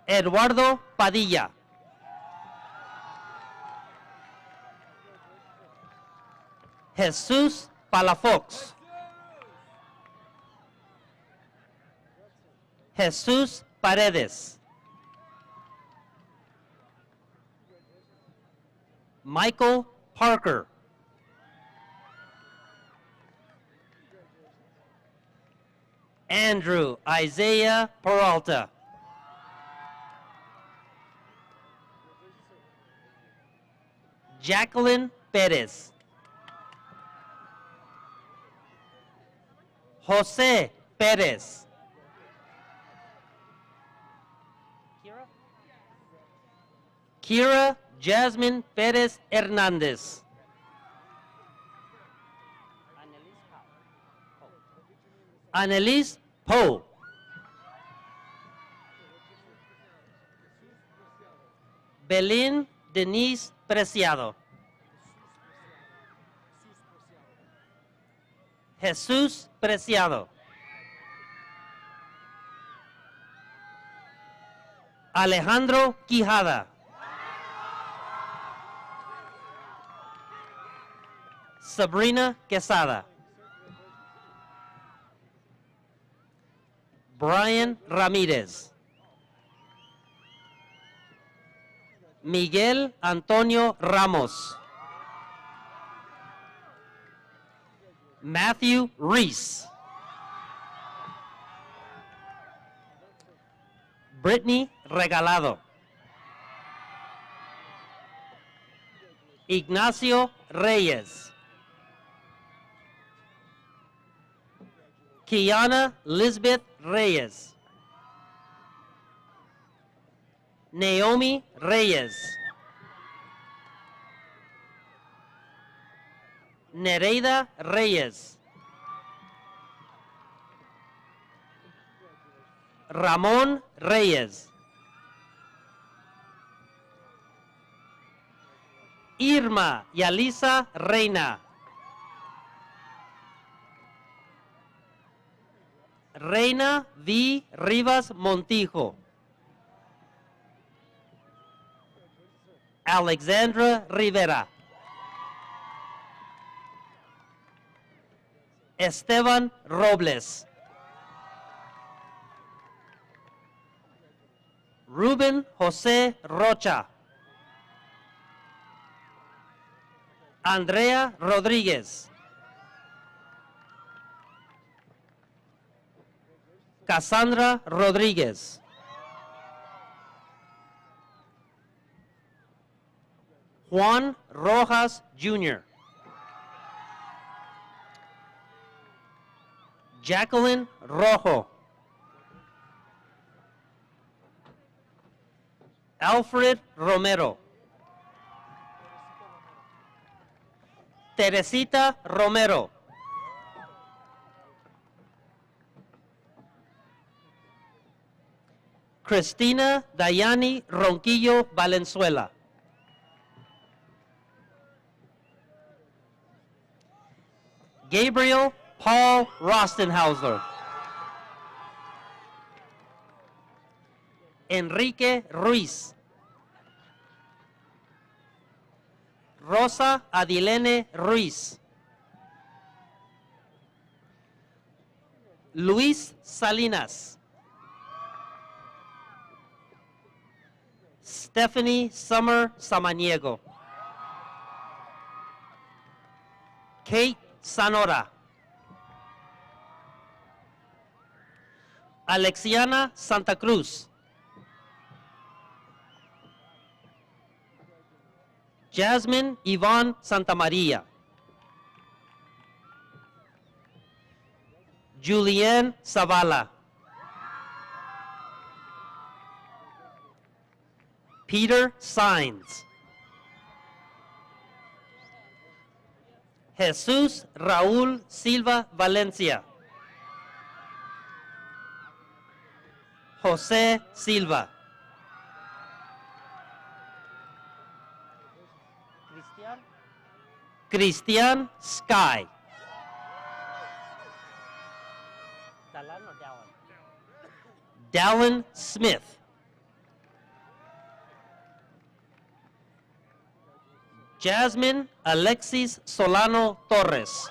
Eduardo Padilla. Jesús Palafox. Jesús Paredes. Michael Parker. Andrew Isaiah Peralta. Jacqueline Perez. Jose Perez. Kira Jasmine Perez Hernandez. Annalise Poe. Belén Denise Preciado. Jesús Preciado. Alejandro Quijada. Sabrina Quesada. Brian Ramírez. Miguel Antonio Ramos. Matthew Reese. Brittany Regalado. Ignacio Reyes. Kiana Lisbeth Reyes. Naomi Reyes. Nereida Reyes. Ramón Reyes. Irma Yalisa Reina. Reina V. Rivas Montijo. Alexandra Rivera. Esteban Robles. Ruben José Rocha. Andrea Rodríguez. Cassandra Rodríguez. Juan Rojas Jr. Jacqueline Rojo. Alfred Romero. Teresita Romero. Cristina Dayani Ronquillo Valenzuela. Gabriel Paul Rostenhauser. Enrique Ruiz. Rosa Adilene Ruiz. Luis Salinas. Stephanie Summer Samaniego. Kate Sanora. Alexiana Santa Cruz. Jasmine Yvonne Santamaria. Julianne Zavala. Peter Sainz. Jesus Raúl Silva Valencia. José Silva. Christian Sky. Dallin Smith. Jasmine Alexis Solano Torres.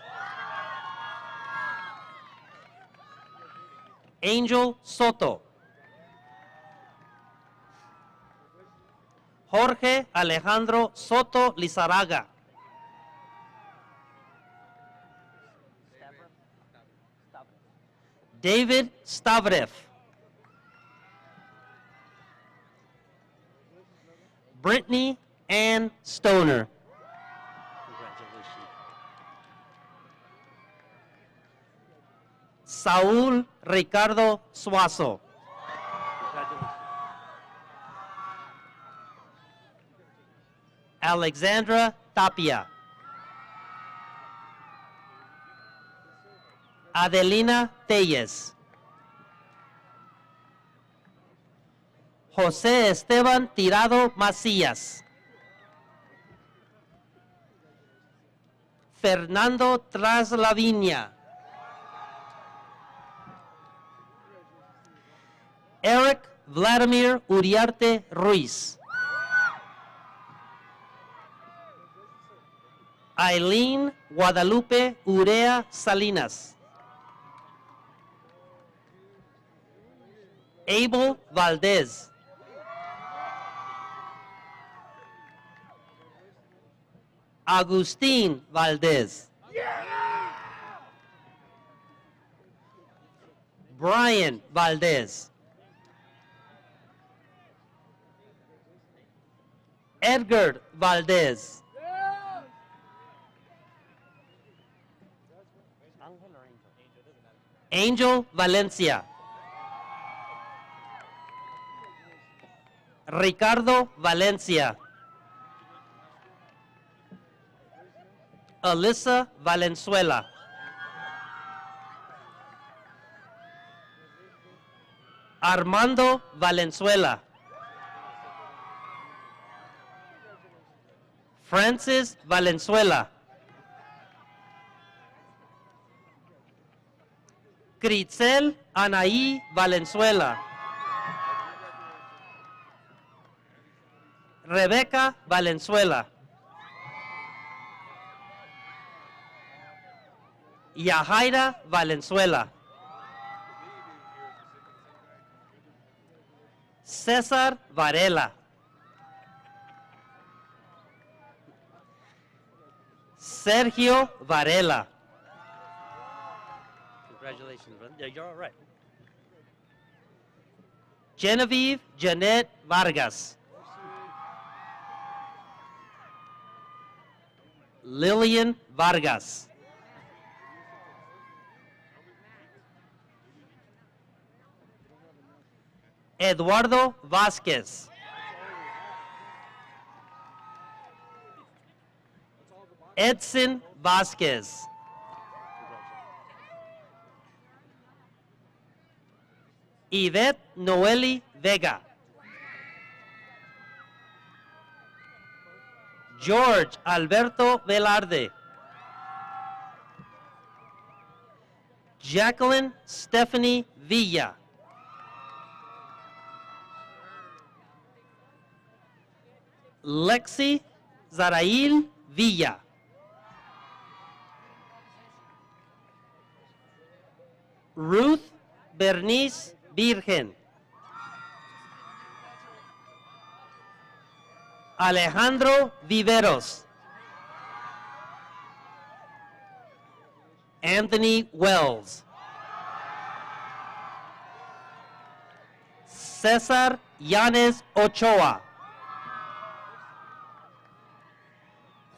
Angel Soto. Jorge Alejandro Soto Lizaraga. David Stavrev. Brittany Ann Stoner. Congratulations. Saúl Ricardo Suazo. Congratulations. Alexandra Tapia. Adelina Telles. José Esteban Tirado Macías. Fernando Traslaviña. Eric Vladimir Uriarte Ruiz. Aileen Guadalupe Urea Salinas. Abel Valdez. Agustín Valdez. Brian Valdez. Edgar Valdez. Angel Valencia. Ricardo Valencia. Alyssa Valenzuela. Armando Valenzuela. Francis Valenzuela. Critzel Anaí Valenzuela. Rebeca Valenzuela. Yahaira Valenzuela. César Varela. Sergio Varela. Congratulations, man. Yeah, you're all right. Genevieve Jeanette Vargas. Lillian Vargas. Eduardo Vázquez. Edson Vasquez. Yvette Noeli Vega. George Alberto Velarde. Jacqueline Stephanie Villa. Lexi Zarail Villa. Ruth Bernice Virgen. Alejandro Viveros. Anthony Wells. Cesar Yanes Ochoa.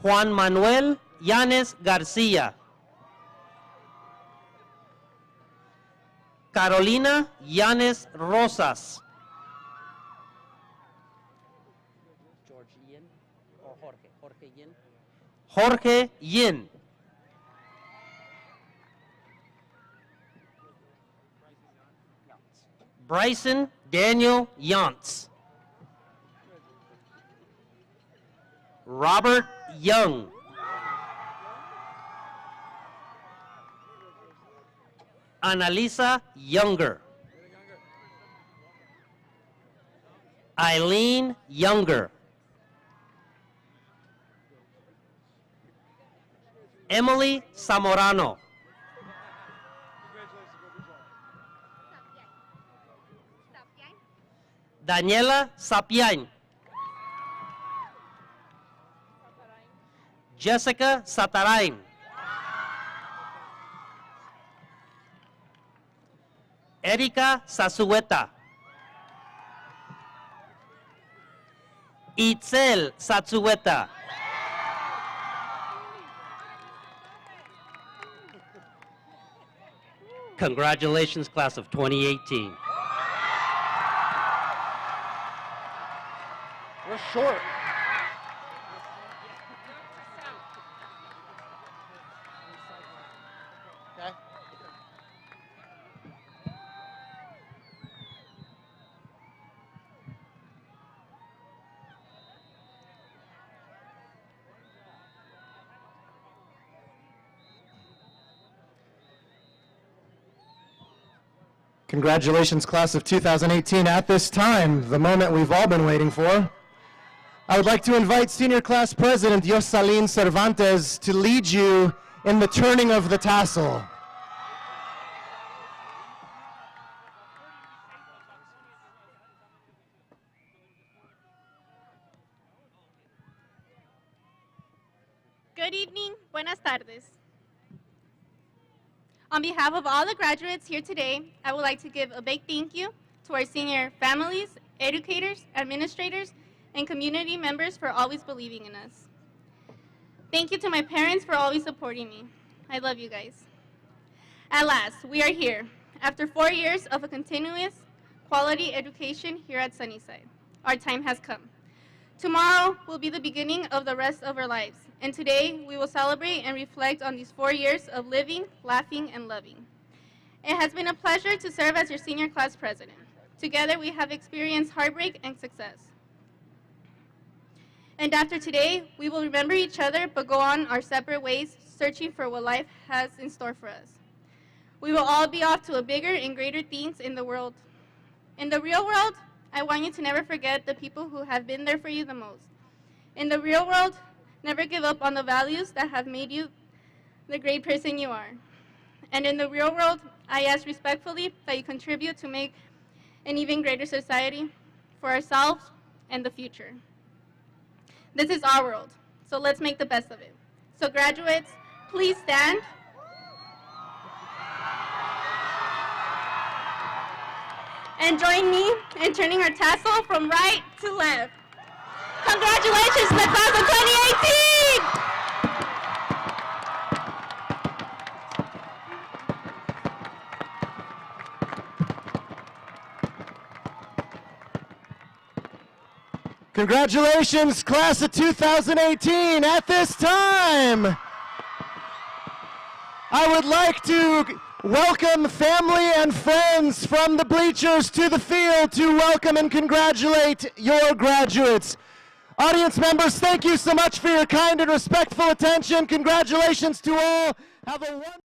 Juan Manuel Yanes García. Carolina Yanes Rosas. George Yin or Jorge? Jorge Yin. Jorge Yin. Bryson Daniel Yantz. Robert Young. Annalisa Younger. Eileen Younger. Emily Zamorano. Daniela Sapiain. Jessica Satarain. Erika Sasueta. Itzel Satsueta. Congratulations, class of 2018. We're short. Okay. Congratulations, class of 2018. At this time, the moment we've all been waiting for, I would like to invite Senior Class President Yosalin Cervantes to lead you in the turning of the tassel. Good evening, buenas tardes. On behalf of all the graduates here today, I would like to give a big thank you to our senior families, educators, administrators, and community members for always believing in us. Thank you to my parents for always supporting me. I love you guys. At last, we are here, after 4 years of a continuous quality education here at Sunnyside. Our time has come. Tomorrow will be the beginning of the rest of our lives, and today we will celebrate and reflect on these 4 years of living, laughing, and loving. It has been a pleasure to serve as your senior class president. Together we have experienced heartbreak and success. And after today, we will remember each other but go on our separate ways, searching for what life has in store for us. We will all be off to a bigger and greater things in the world. In the real world, I want you to never forget the people who have been there for you the most. In the real world, never give up on the values that have made you the great person you are. And in the real world, I ask respectfully that you contribute to make an even greater society for ourselves and the future. This is our world, so let's make the best of it. So graduates, please stand. And join me in turning our tassel from right to left. Congratulations to the class of 2018! Congratulations, class of 2018. At this time, I would like to welcome family and friends from the bleachers to the field to welcome and congratulate your graduates. Audience members, thank you so much for your kind and respectful attention. Congratulations to all. Have a wonderful